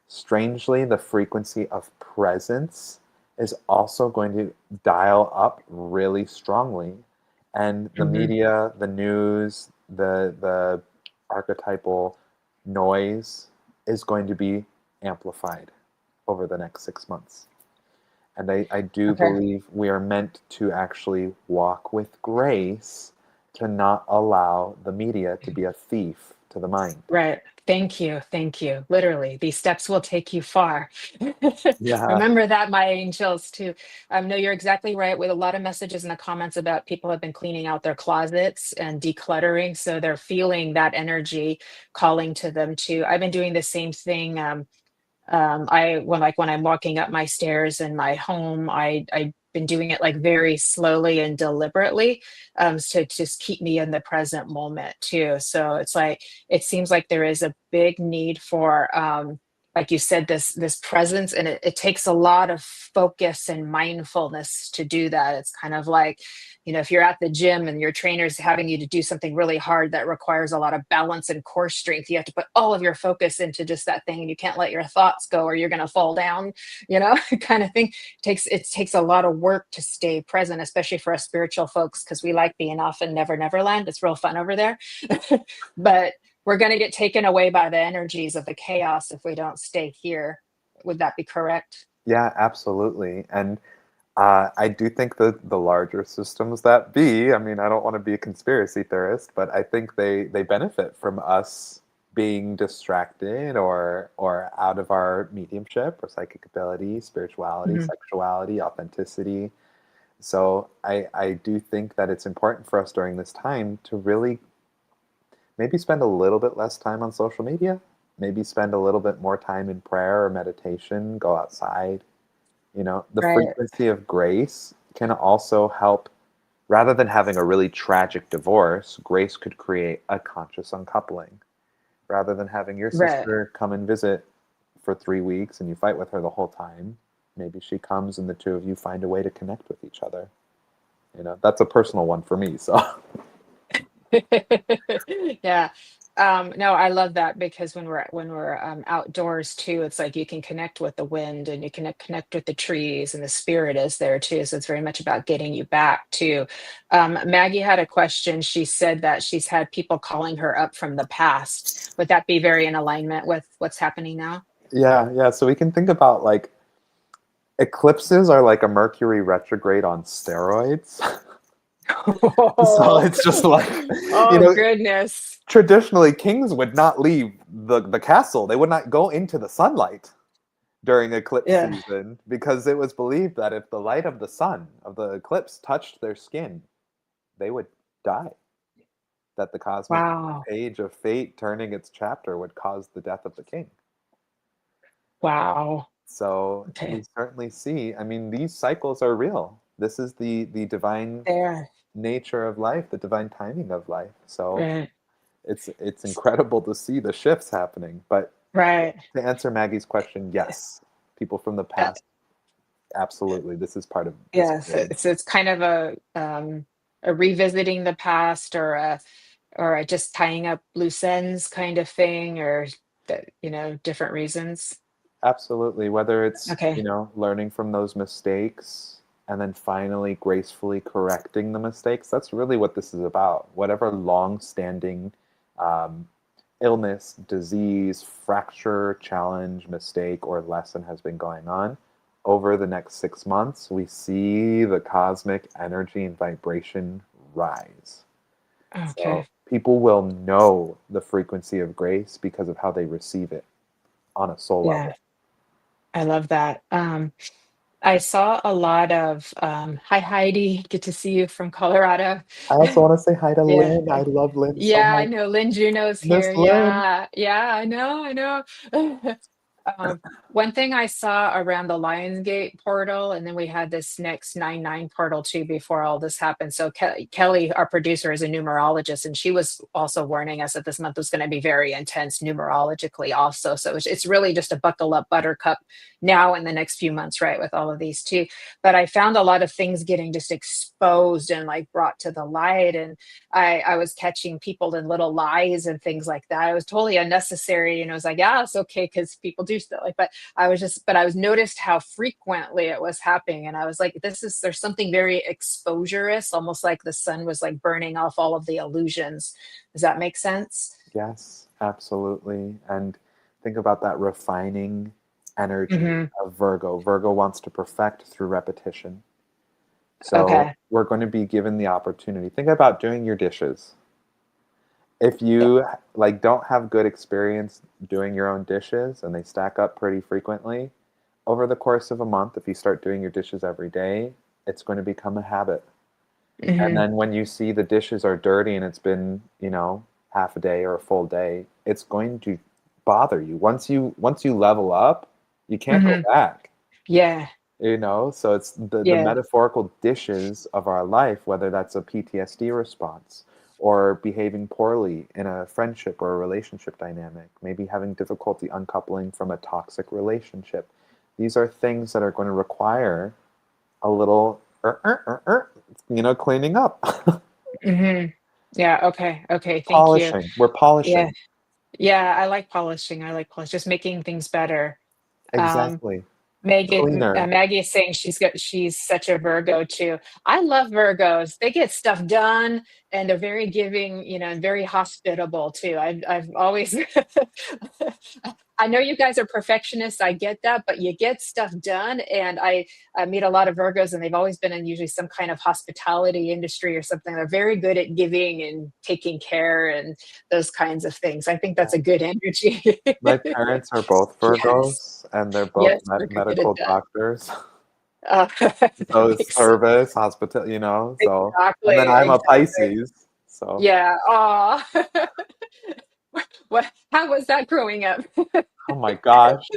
C: Strangely, the frequency of presence is also going to dial up really strongly. And the
B: Mhm.
C: media, the news, the archetypal noise is going to be amplified over the next 6 months. And I do
B: Okay.
C: believe we are meant to actually walk with grace to not allow the media to be a thief to the mind.
B: Right. Thank you. Thank you. Literally, these steps will take you far.
C: Yeah,
B: Remember that, my angels, too. No, you're exactly right. With a lot of messages in the comments about people have been cleaning out their closets and decluttering. So they're feeling that energy calling to them, too. I've been doing the same thing. When I'm walking up my stairs in my home, I've been doing it like very slowly and deliberately, to just keep me in the present moment too. So it's like it seems like there is a big need for, like you said, this presence, and it takes a lot of focus and mindfulness to do that. It's kind of like, if you're at the gym and your trainer's having you to do something really hard that requires a lot of balance and core strength, you have to put all of your focus into just that thing, and you can't let your thoughts go or you're going to fall down, kind of thing. It takes a lot of work to stay present, especially for us spiritual folks, because we like being off in Never Never Land. It's real fun over there. But we're going to get taken away by the energies of the chaos if we don't stay here. Would that be correct?
C: yeah, absolutely. And I do think that the larger systems that be, I mean, I don't want to be a conspiracy theorist, but I think they benefit from us being distracted or out of our mediumship or psychic ability, spirituality,
B: Mhm.
C: sexuality, authenticity. So I do think that it's important for us during this time to really maybe spend a little bit less time on social media, maybe spend a little bit more time in prayer or meditation, go outside. The
B: Right.
C: frequency of grace can also help. Rather than having a really tragic divorce, grace could create a conscious uncoupling. Rather than having your
B: Right.
C: sister come and visit for 3 weeks and you fight with her the whole time, maybe she comes and the two of you find a way to connect with each other. That's a personal one for me. So,
B: Yeah. No, I love that, because when we're outdoors too, it's like you can connect with the wind and you can connect with the trees, and the spirit is there too. So it's very much about getting you back too. Maggie had a question. She said that she's had people calling her up from the past. Would that be very in alignment with what's happening now?
C: yeah, yeah. So we can think about eclipses are like a Mercury retrograde on steroids. So it's just like, you
B: Oh
C: know,
B: goodness.
C: traditionally kings would not leave the castle. They would not go into the sunlight during eclipse
B: Yeah.
C: season because it was believed that if the light of the sun, of the eclipse, touched their skin, they would die. That the cosmic
B: Wow.
C: page of fate turning its chapter would cause the death of the king.
B: Wow.
C: So we
B: Okay.
C: certainly see, I mean, these cycles are real. This is the divine
B: There.
C: nature of life, the divine timing of life. So
B: Right.
C: it's incredible to see the shifts happening. But
B: Right.
C: to answer Maggie's question, yes, people from the
B: Uh,
C: past, absolutely, this is part of this
B: yes.
C: period.
B: It's kind of a revisiting the past, or a just tying up loose ends kind of thing, or that, different reasons.
C: Absolutely, whether it's,
B: Okay.
C: learning from those mistakes and then finally gracefully correcting the mistakes, that's really what this is about. Whatever long-standing um, illness, disease, fracture, challenge, mistake, or lesson has been going on, over the next 6 months, we see the cosmic energy and vibration rise. So
B: Okay.
C: people will know the frequency of grace because of how they receive it on a soul
B: Yeah.
C: level.
B: I love that. I saw a lot of, hi Heidi, good to see you from Colorado.
C: I also want to say hi to
B: Yeah.
C: Lynn. I love Lynn so
B: Yeah, I
C: much.
B: know Lynn Juno's
C: Miss
B: here.
C: Lynn.
B: Yeah, yeah, I know. Um, One thing I saw around the Lionsgate portal, and then we had this next 9-9 portal too before all this happened. So Kelly, our producer, is a numerologist, and she was also warning us that this month was going to be very intense numerologically, also. So it's really just a buckle up, buttercup, now in the next few months, right, with all of these too. But I found a lot of things getting just exposed and like brought to the light, and I was catching people in little lies and things like that. It was totally unnecessary. I was like, yeah, it's okay because people do stuff like, but I was noticed how frequently it was happening. And I was like, there's something very exposurous, almost like the sun was like burning off all of the illusions. Does that make sense?
C: Yes, absolutely. And think about that refining energy
B: Hmm.
C: of Virgo. Virgo wants to perfect through repetition. So
B: Okay.
C: we're going to be given the opportunity. Think about doing your dishes. If
B: Yeah.
C: you like don't have good experience doing your own dishes and they stack up pretty frequently, over the course of a month, if you start doing your dishes every day, it's going to become a habit. And
B: Hmm.
C: then when you see the dishes are dirty and it's been, half a day or a full day, it's going to bother you. Once you level up, you can't go
B: Hmm.
C: back.
B: Yeah.
C: So it's the
B: Yeah.
C: metaphorical dishes of our life, whether that's a PTSD response or behaving poorly in a friendship or a relationship dynamic, maybe having difficulty uncoupling from a toxic relationship. These are things that are going to require a little cleaning up.
B: Hmm. Yeah. Okay. Okay. Thank you.
C: Polishing. We're
B: Yeah.
C: polishing.
B: Yeah. I like polishing. I like polish, just making things better. Um,
C: Exactly.
B: Megan,
C: Cleaner.
B: Maggie is saying she's such a Virgo too. I love Virgos. They get stuff done and they're very giving, and very hospitable too. I've always I know you guys are perfectionists. I get that, but you get stuff done. And I meet a lot of Virgos, and they've always been in usually some kind of hospitality industry or something. They're very good at giving and taking care and those kinds of things. I think that's
C: Yeah.
B: a good energy.
C: My parents are both
B: Yes.
C: Virgos, and they're both
B: Yes, they're good at
C: medical
B: that.
C: doctors.
B: That
C: So it's
B: makes sense.
C: service, hospital, so, and then
B: Exactly,
C: I'm a
B: exactly.
C: Pisces. So,
B: Yeah, aw. What how was that growing up?
C: oh my gosh.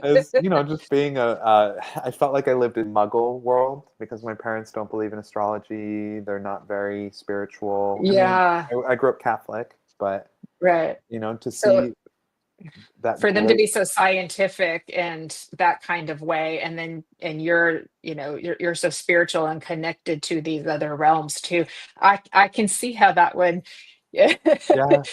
C: As just being I felt like I lived in Muggle world because my parents don't believe in astrology. They're not very spiritual. I mean,
B: Yeah,
C: I grew up Catholic, but
B: right.
C: to
B: So
C: see that
B: for them to
C: great,
B: be so scientific and that kind of way, and then and you're so spiritual and connected to these other realms too. I can see how that would
C: yeah.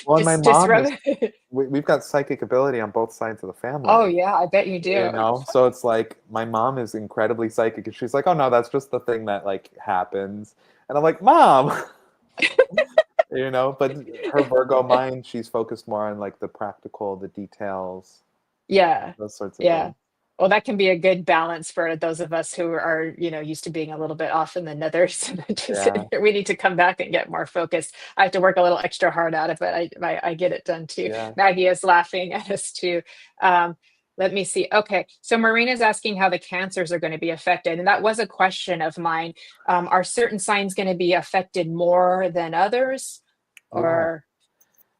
C: Well, and my
B: just
C: mom
B: rub.
C: is. We've got psychic ability on both sides of the
B: Oh
C: family.
B: yeah, I bet you do.
C: So it's like my mom is incredibly psychic, and she's like, "Oh no, that's just the thing that like happens," and I'm like, "Mom." But her Virgo mind, she's focused more on like the practical, the details,
B: Yeah,
C: those sorts of
B: yeah.
C: things.
B: Well, that can be a good balance for those of us who are, used to being a little bit off in the nethers. Just
C: Yeah,
B: we need to come back and get more focused. I have to work a little extra hard at it, but I get it done too.
C: yeah.
B: Maggie is laughing at us too. Um, Let me see. Okay, so Marina's asking how the cancers are going to be affected, and that was a question of mine. Are certain signs going to be affected more than others,
C: Yeah.
B: or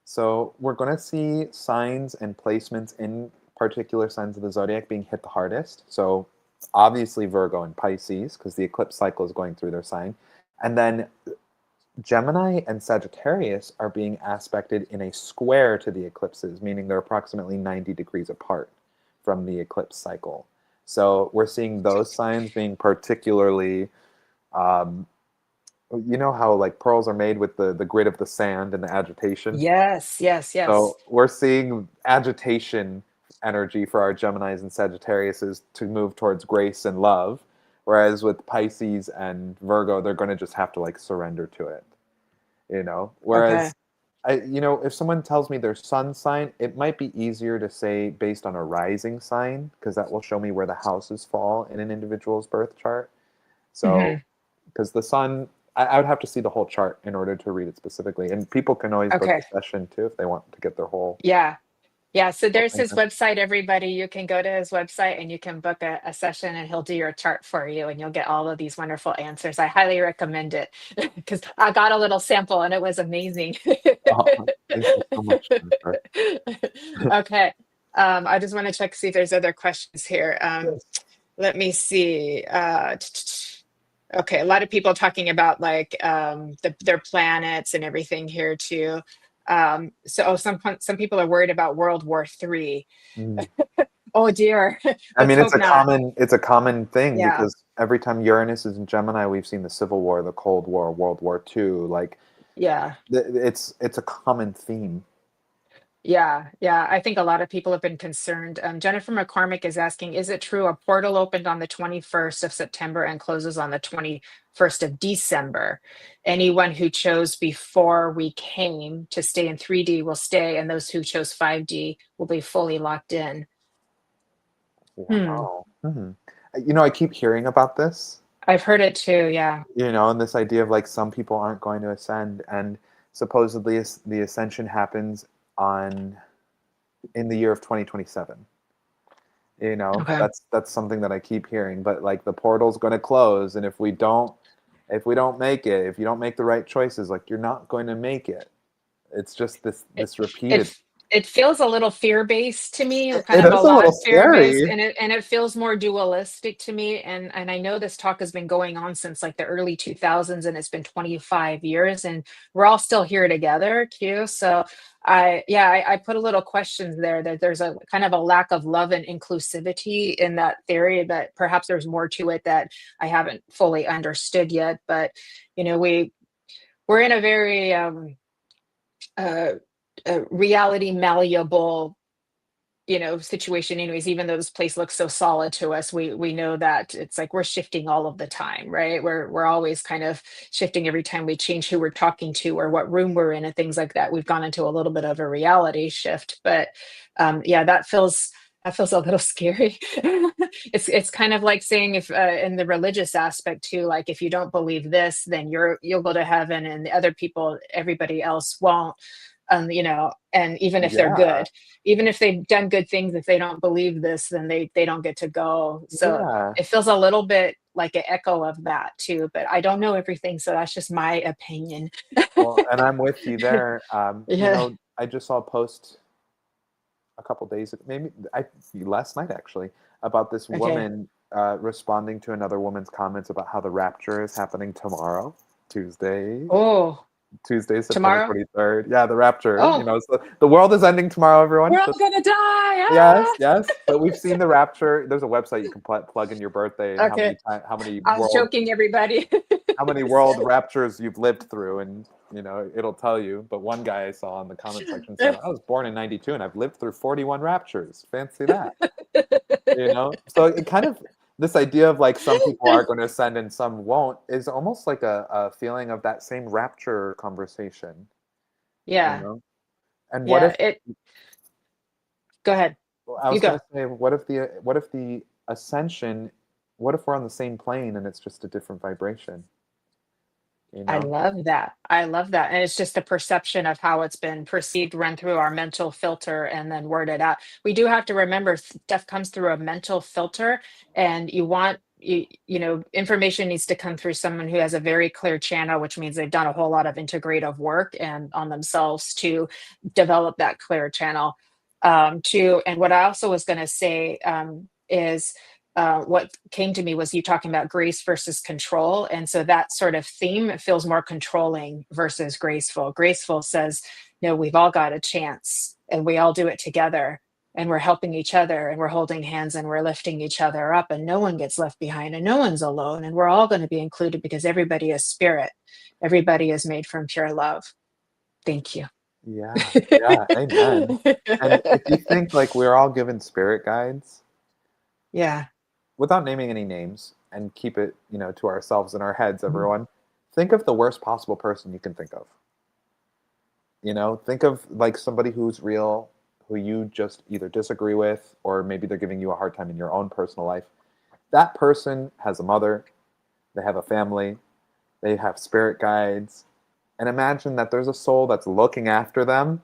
C: So we're going to see signs and placements in particular signs of the zodiac being hit the hardest. So obviously Virgo and Pisces, because the eclipse cycle is going through their sign. And then Gemini and Sagittarius are being aspected in a square to the eclipses, meaning they're approximately 90 degrees apart from the eclipse cycle. So we're seeing those signs being particularly, um, you know how like pearls are made with the grit of the sand and the agitation.
B: yes, yes, yes.
C: So we're seeing agitation energy for our Geminis and Sagittariuses to move towards grace and love, whereas with Pisces and Virgo, they're going to just have to like surrender to it, you know.
B: Okay.
C: Whereas, if someone tells me their sun sign, it might be easier to say based on a rising sign because that will show me where the houses fall in an individual's birth chart. So,
B: Hmm.
C: because the sun, I would have to see the whole chart in order to read it specifically. And people can always book
B: Okay.
C: a session too if they want to get their whole
B: Yeah. Yeah, so
C: whole
B: there's
C: thing.
B: his website, everybody. You can go to his website and you can book a session and he'll do your chart for you and you'll get all of these wonderful answers. I highly recommend it because I got a little sample and it was amazing.
C: Oh, thank you so much, Jennifer.
B: Okay. I just want to check see if there's other questions here.
C: Yes.
B: Let me see. Okay, a lot of people talking about like their planets and everything here too. Some people are worried about World War III.
C: Mm.
B: Oh dear.
C: I
B: Let's
C: mean,
B: hope not.
C: it's a common thing
B: Yeah,
C: because every time Uranus is in Gemini, we've seen the Civil War, the Cold War, World War II. Like,
B: yeah,
C: it's a common theme.
B: yeah. I think a lot of people have been concerned. Jennifer McCormick is asking, is it true a portal opened on the 21st of September and closes on the 21st of December? Anyone who chose before we came to stay in 3D will stay, and those who chose 5D will be fully locked in. Hmm.
C: Wow. Hmm. I keep hearing about this.
B: I've heard it too. Yeah.
C: And this idea of like some people aren't going to ascend, and supposedly the ascension happens on in the year of 2027.
B: Okay.
C: That's something that I keep hearing, but like the portal's going to close, and if we don't make it, if you don't make the right choices, like you're not going to make it. It's just
B: it
C: this repeated.
B: it it feels a little fear-based to me, kind
C: It
B: of a
C: is a
B: lot
C: little
B: fear-based,
C: scary.
B: and it feels more dualistic to me. And I know this talk has been going on since like the early 2000s, and it's been 25 years, and we're all still here together, Q. So I put a little questions there that there's a kind of a lack of love and inclusivity in that theory, but perhaps there's more to it that I haven't fully understood yet. But we're in a very uh, reality malleable situation anyways. Even though this place looks so solid to us, we know that it's like we're shifting all of the time, right? We're always kind of shifting every time we change who we're talking to or what room we're in and things like that. We've gone into a little bit of a reality shift. But yeah, that feels a little scary. It's kind of like saying if in the religious aspect too, like if you don't believe this, then you'll go to heaven and the other people, everybody else won't. And even if they're
C: Yeah,
B: good, even if they've done good things, if they don't believe this, then they don't get to go. So
C: yeah.
B: it feels a little bit like an echo of that too, but I don't know everything, so that's just my opinion.
C: Well, and I'm with you there.
B: Yeah.
C: I just saw a post a couple days ago, maybe last night actually, about this
B: Okay.
C: woman responding to another woman's comments about how the rapture is happening tomorrow, Tuesday.
B: Oh,
C: Tuesday, September
B: tomorrow.
C: 23rd. Yeah, the rapture.
B: Oh,
C: So the world is ending tomorrow, everyone.
B: we're all gonna die.
C: Yes,
B: Ah!
C: yes. But we've seen the rapture. There's a website you can plug in your birthday and
B: Okay,
C: how many
B: I was joking, everybody.
C: world raptures you've lived through, and it'll tell you. But one guy I saw in the comment section said, "I was born in '92 and I've lived through 41 raptures. Fancy that." So it kind of this idea of like some people are going to ascend and some won't is almost like a feeling of that same rapture conversation. you
B: Yeah,
C: know and what
B: yeah.
C: if
B: Go ahead.
C: Well, I
B: You
C: was
B: go.
C: going to say, what if the ascension, what if we're on the same plane and it's just a different vibration, you
B: I
C: know?
B: love that. I love that. And it's just a perception of how it's been perceived, run through our mental filter, and then worded out. We do have to remember stuff comes through a mental filter, and information needs to come through someone who has a very clear channel, which means they've done a whole lot of integrative work and on themselves to develop that clear channel. And what I also was going to say is what came to me was you talking about grace versus control. And so that sort of theme feels more controlling versus graceful. Graceful says, no, we've all got a chance and we all do it together and we're helping each other and we're holding hands and we're lifting each other up and no one gets left behind and no one's alone and we're all going to be included because everybody is spirit. Everybody is made from pure love. Thank you.
C: Yeah, yeah, amen. And if you think like we're all given spirit guides,
B: Yeah.
C: without naming any names, and keep it, to ourselves in our heads,
B: Mhm.
C: everyone, think of the worst possible person you can think of. Think of like somebody who's real, who you just either disagree with, or maybe they're giving you a hard time in your own personal life. That person has a mother, they have a family, they have spirit guides, and imagine that there's a soul that's looking after them,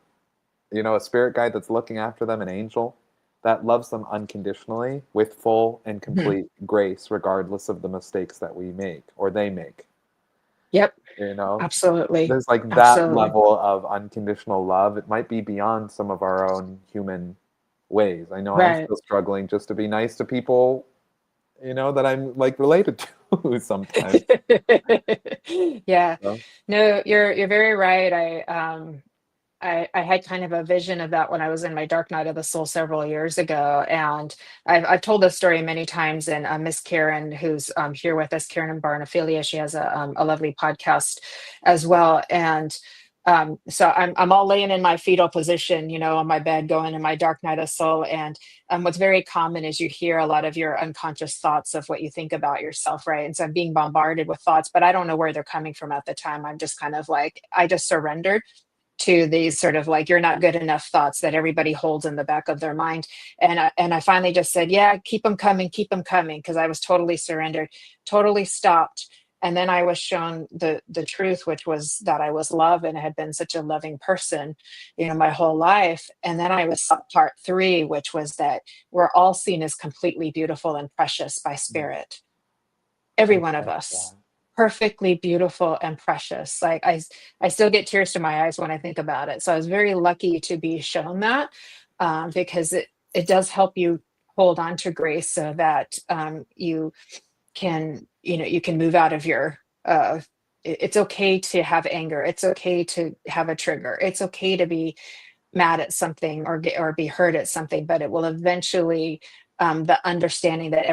C: a spirit guide that's looking after them, an angel that loves them unconditionally with full and
B: Mhm.
C: complete grace, regardless of the mistakes that we make or they make.
B: Yep.
C: You know,
B: Absolutely.
C: there's like that
B: Absolutely.
C: level of unconditional love. It might be beyond some of our own human ways. I know I'm
B: Right.
C: still struggling just to be nice to people, that I'm like related to sometimes.
B: Yeah.
C: So,
B: No, you're very right. I had kind of a vision of that when I was in my dark night of the soul several years ago, and I've told this story many times. And Miss Karen, who's here with us, Karen and Barnophilia, she has a lovely podcast as well. And so I'm all laying in my fetal position, on my bed, going in my dark night of soul. And what's very common is you hear a lot of your unconscious thoughts of what you think about yourself, right? And so I'm being bombarded with thoughts, but I don't know where they're coming from at the time. I'm just kind of like, I just surrendered to these sort of like you're not good enough thoughts that everybody holds in the back of their mind. And I finally just said, yeah, keep them coming, because I was totally surrendered, totally stopped. And then I was shown the truth, which was that I was love and had been such a loving person, my whole life. And then I was part three, which was that we're all seen as completely beautiful and precious by spirit, every
C: I
B: one of
C: love that.
B: us, perfectly beautiful and precious. Like I still get tears to my eyes when I think about it. So I was very lucky to be shown that, because it does help you hold on to grace so that you can, you can move out of your it's okay to have anger, it's okay to have a trigger, it's okay to be mad at something or be hurt at something, but it will eventually, the understanding that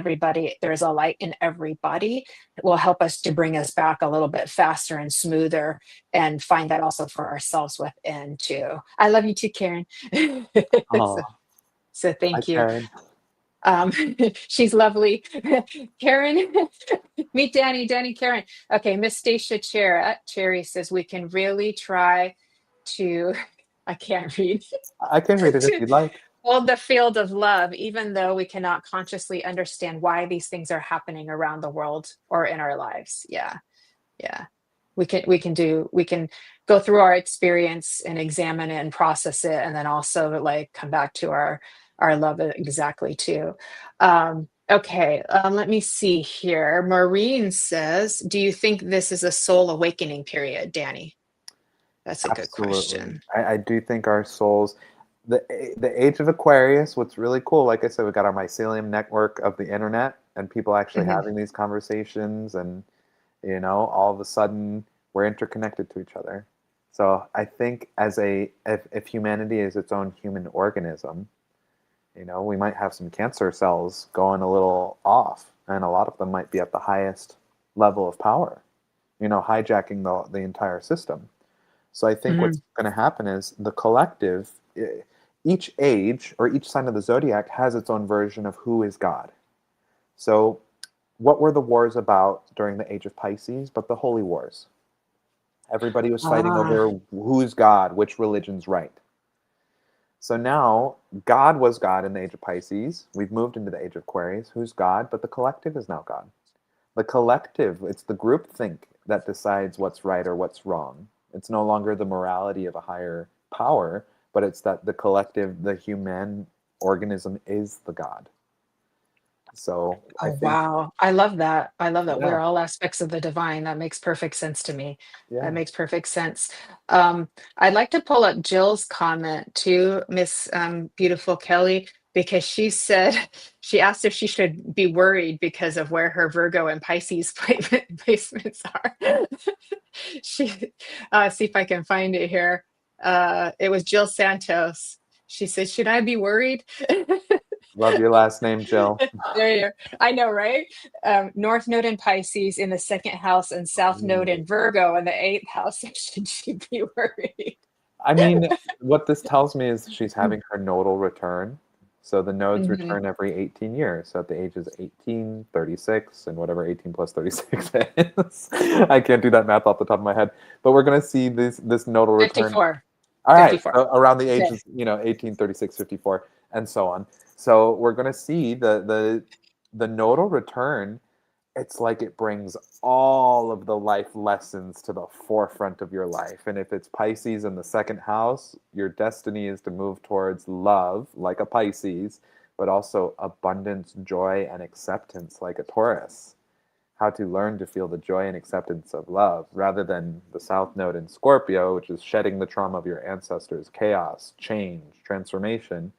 B: there is a light in everybody, will help us to bring us back a little bit faster and smoother, and find that also for ourselves within too. I love you too, Karen. so,
C: Oh,
B: so
C: hi,
B: thank you.
C: Karen.
B: Um, she's lovely. Karen, meet Danny, Karen. Okay, Miss Stacia Cherry says we can really try to, I can't read,
C: I can read it if
B: to
C: you'd like.
B: hold the field of love, even though we cannot consciously understand why these things are happening around the world or in our lives. Yeah, yeah. We can go through our experience and examine it and process it, and then also like come back to our love exactly too. Okay, let me see here. Maureen says, do you think this is a soul awakening period, Danny? That's a good
C: Absolutely.
B: question.
C: I do think our souls, the age of Aquarius, what's really cool, like I said, we got our mycelium network of the internet and people actually
B: Mhm.
C: having these conversations, and all of a sudden we're interconnected to each other. So I think if humanity is its own human organism, we might have some cancer cells going a little off, and a lot of them might be at the highest level of power, hijacking the entire system. So I think what's
B: Mhm.
C: going to happen is the collective, each age or each sign of the zodiac has its own version of who is God. So what were the wars about during the age of Pisces? But the holy wars. Everybody was fighting
B: Ah,
C: over who's God, which religion's right. So now God was God in the age of Pisces. We've moved into the age of Aquarius. Who's God? But the collective is now God. The collective, it's the group think that decides what's right or what's wrong. It's no longer the morality of a higher power, but it's that the collective, the human organism is the God. So I
B: Oh,
C: think,
B: wow. I love that. I love that.
C: yeah,
B: We're all aspects of the divine. That makes perfect sense to me. That
C: yeah.
B: makes perfect sense. I'd like to pull up Jill's comment too, Miss Beautiful Kelly, because she said she asked if she should be worried because of where her Virgo and Pisces placements are. She see if I can find it here. It was Jill Santos. She said, "Should I be worried?"
C: Love your last name, Jill.
B: There you go. I know, right? North Node in Pisces in the second house and South Node
C: Ooh.
B: in Virgo in the eighth house. Should she be worried?
C: I mean, what this tells me is she's having her nodal return. So the nodes
B: Mhm.
C: return every 18 years. So at the ages 18, 36, and whatever 18 plus 36 is. I can't do that math off the top of my head. But we're going to see this nodal return.
B: 54.
C: All right.
B: 54.
C: So around the
B: Okay.
C: ages, 18, 36, 54, and so on. So we're going to see the nodal return. It's like it brings all of the life lessons to the forefront of your life. And if it's Pisces in the second house, your destiny is to move towards love, like a Pisces, but also abundance, joy, and acceptance, like a Taurus. How to learn to feel the joy and acceptance of love rather than the South Node in Scorpio, which is shedding the trauma of your ancestors, chaos, change, transformation.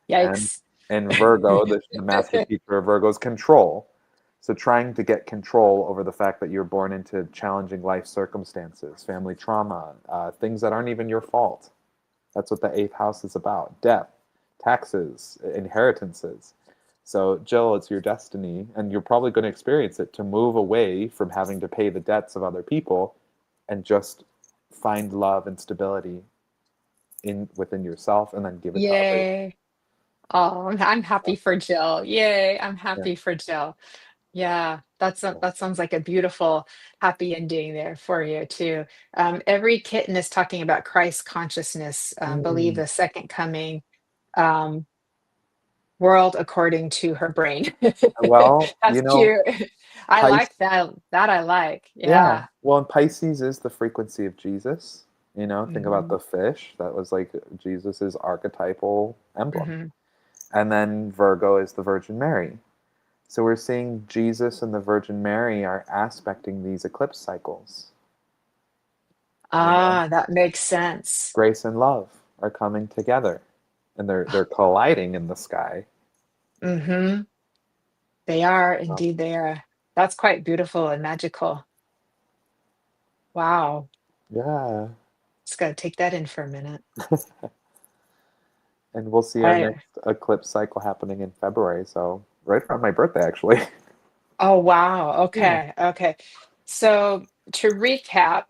C: And
B: Yikes.
C: in Virgo, the master teacher of Virgo is control. So trying to get control over the fact that you're born into challenging life circumstances, family trauma, things that aren't even your fault. That's what the eighth house is about: death, taxes, inheritances. So, Jill, it's your destiny, and you're probably going to experience it, to move away from having to pay the debts of other people and just find love and stability within yourself and then give it to others.
B: Yay. Oh, I'm happy for Jill. Yay. I'm
C: Yeah.
B: happy for Jill. Yeah,
C: Yeah.
B: that sounds like a beautiful, happy ending there for you too. Every kitten is talking about Christ consciousness, believe
C: Mm.
B: the second coming. Um, world according to her brain.
C: Well,
B: That's cute. I
C: Pisces,
B: like that. That I like.
C: yeah.
B: Yeah.
C: Well, and Pisces is the frequency of Jesus. Think about
B: Hmm.
C: the fish. That was like Jesus's archetypal emblem.
B: Hmm.
C: And then Virgo is the Virgin Mary. So we're seeing Jesus and the Virgin Mary are aspecting these eclipse cycles. You know,
B: Ah, that makes sense.
C: grace and love are coming together, and they're colliding in the sky.
B: Hmm. They are,
C: So,
B: indeed, they are. That's quite beautiful and magical. Wow.
C: yeah,
B: Just gotta take that in for a minute.
C: and we'll see our
B: I,
C: next eclipse cycle happening in February. So right around my birthday, actually.
B: oh, wow.
C: Yeah.
B: Okay. Okay. So to recap,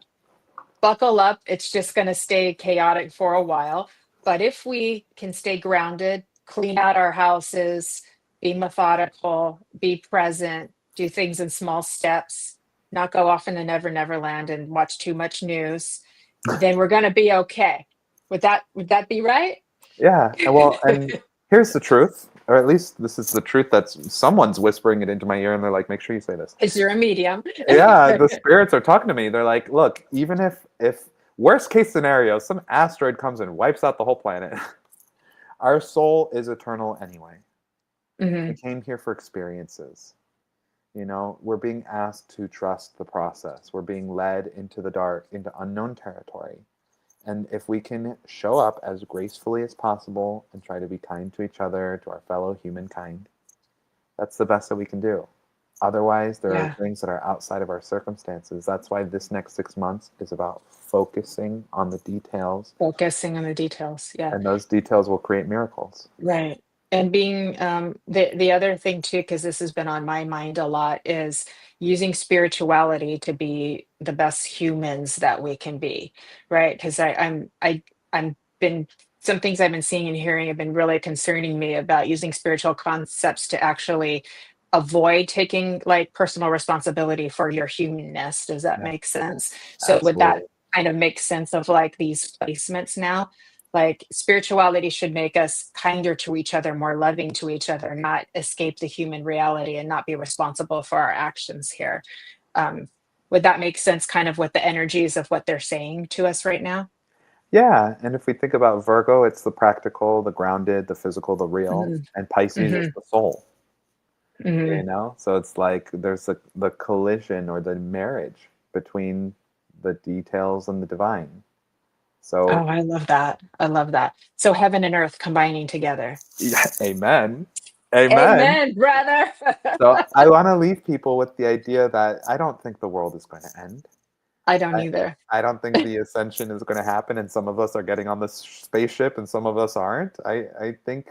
B: buckle up. It's just going to stay chaotic for a while. But if we can stay grounded, clean out our houses, be methodical, be present, do things in small steps, not go off in the never land and watch too much news, then we're going to be okay. Would that be right?
C: Yeah. Well, and here's the truth, or at least this is the truth that's someone's whispering it into my ear, and they're like, "Make sure you say this."
B: Because you're a medium.
C: Yeah, the spirits are talking to me. They're like, "Look, even if worst case scenario, some asteroid comes and wipes out the whole planet, our soul is eternal anyway. We
B: Hmm.
C: came here for experiences. We're being asked to trust the process. We're being led into the dark, into unknown territory. And if we can show up as gracefully as possible and try to be kind to each other, to our fellow humankind, that's the best that we can do. Otherwise, there are
B: Yeah.
C: things that are outside of our circumstances. That's why this next 6 months is about focusing on the details,
B: Focusing on the details. Yeah.
C: and those details will create miracles.
B: Right. And being the other thing too, because this has been on my mind a lot, is using spirituality to be the best humans that we can be, right? Because I'm been some things I've been seeing and hearing have been really concerning me about using spiritual concepts to actually avoid taking like personal responsibility for your humanness. Does that
C: Yeah,
B: make sense? So would that
C: absolutely.
B: kind of make sense of like these placements now? like spirituality should make us kinder to each other, more loving to each other, not escape the human reality and not be responsible for our actions here. Um, would that make sense, kind of what the energies of what they're saying to us right now?
C: Yeah, and if we think about Virgo, it's the practical, the grounded, the physical, the real,
B: Hmm.
C: and Pisces is
B: Hmm.
C: the soul.
B: Hmm.
C: So it's like there's the collision or the marriage between the details and the divine.
B: Oh,
C: So
B: I love that. I love that. So heaven and earth combining together.
C: yeah, amen, amen.
B: Amen, brother.
C: So I want to leave people with the idea that I don't think the world is going to end.
B: I don't
C: I,
B: either.
C: I don't think the ascension is going to happen, and some of us are getting on this spaceship, and some of us aren't. I think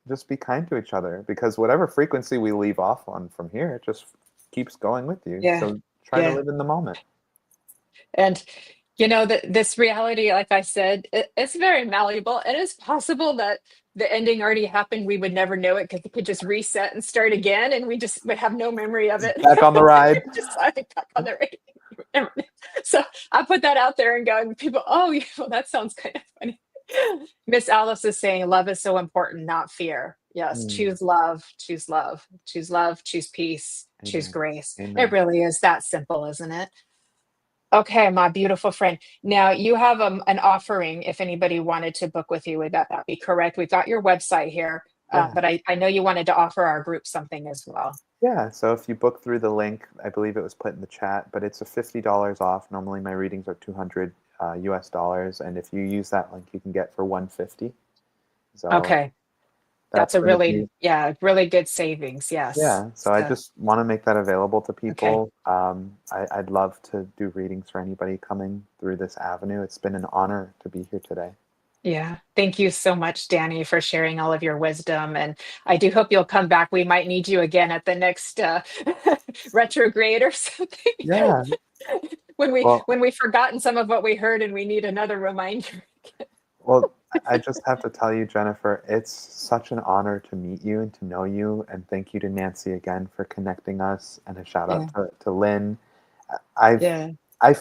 C: just be kind to each other, because whatever frequency we leave off on from here, it just keeps going with you.
B: Yeah.
C: So try to
B: Yeah.
C: live in the moment.
B: And this reality, like I said, it's very malleable. It is possible that the ending already happened. We would never know it because it could just reset and start again, and we just would have no memory of it.
C: Back on the ride.
B: Just like back on the radio. So I put that out there and go, and people, oh, yeah, well, that sounds kind of funny. Miss Alice is saying love is so important, not fear. Yes,
C: Mm,
B: choose love, choose love, choose love, choose peace, choose
C: amen.
B: grace. It
C: Amen.
B: really is that simple, isn't it? Okay, my beautiful friend. Now you have an offering if anybody wanted to book with you. Would that be correct? We've got your website here,
C: Yeah.
B: but I know you wanted to offer our group something as well.
C: Yeah. So if you book through the link, I believe it was put in the chat, but it's a $50 off. Normally my readings are 200 US dollars, and if you use that link, you can get for 150. So
B: Okay, that's
C: that's
B: a
C: going to
B: really,
C: be.
B: yeah, really good savings. Yes.
C: Yeah, so I
B: So,
C: just want to make that available to
B: okay.
C: people. I'd love to do readings for anybody coming through this avenue. It's been an honor to be here today.
B: Yeah. Thank you so much, Danny, for sharing all of your wisdom. And I do hope you'll come back. We might need you again at the next retrograde or something.
C: Yeah, well,
B: When we've forgotten some of what we heard and we need another reminder.
C: well, I just have to tell you, Jennifer, it's such an honor to meet you and to know you. And thank you to Nancy again for connecting us. And a shout out
B: Yeah.
C: to Lynn. I've
B: Yeah.
C: I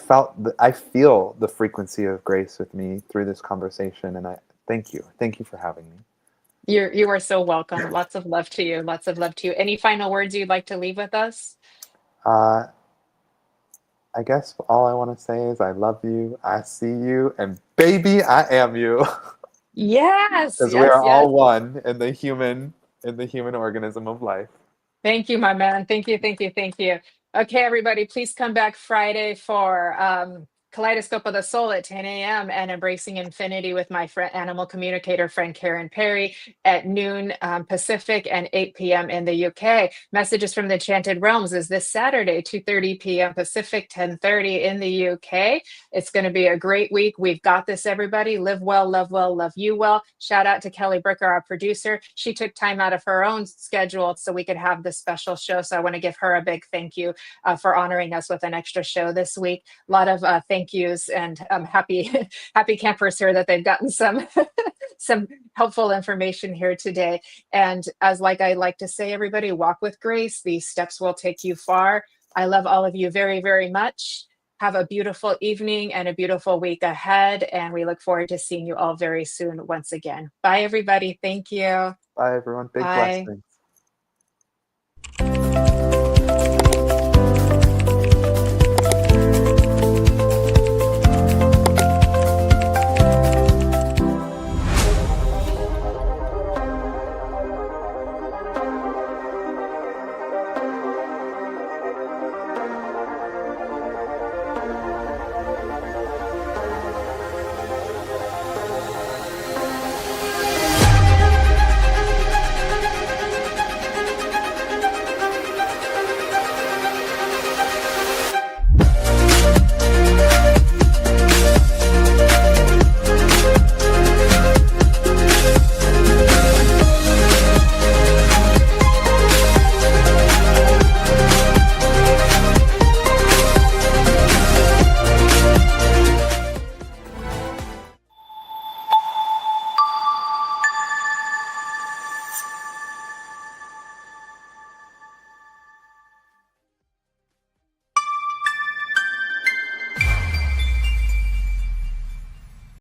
C: feel the frequency of grace with me through this conversation, and I thank you. Thank you for having me.
B: You are so welcome. Lots of love to you. Lots of love to you. Any final words you'd like to leave with us?
C: Uh, I guess all I want to say is I love you, I see you, and baby, I am you.
B: Yes,
C: Because we
B: yes,
C: are
B: yes.
C: all one in the human organism of life.
B: Thank you, my man. Thank you, thank you, thank you. Okay, everybody, please come back Friday for Kaleidoscope of the Soul at 10 a.m. and Embracing Infinity with my friend, animal communicator friend Karen Perry at noon Pacific and 8 p.m. in the UK. Messages from the Enchanted Realms is this Saturday, 2:30 p.m. Pacific, 10:30 in the UK. It's going to be a great week. We've got this, everybody. Live well, love you well. Shout out to Kelly Bricker, our producer. She took time out of her own schedule so we could have this special show. So I want to give her a big thank you for honoring us with an extra show this week. A lot of thank yous and happy happy campers here that they've gotten some some helpful information here today. And as like I like to say, everybody, walk with grace. These steps will take you far. I love all of you very, very much. Have a beautiful evening and a beautiful week ahead. And we look forward to seeing you all very soon once again. Bye, everybody. Thank you.
C: Bye, everyone. Big
B: Bye.
C: blessings.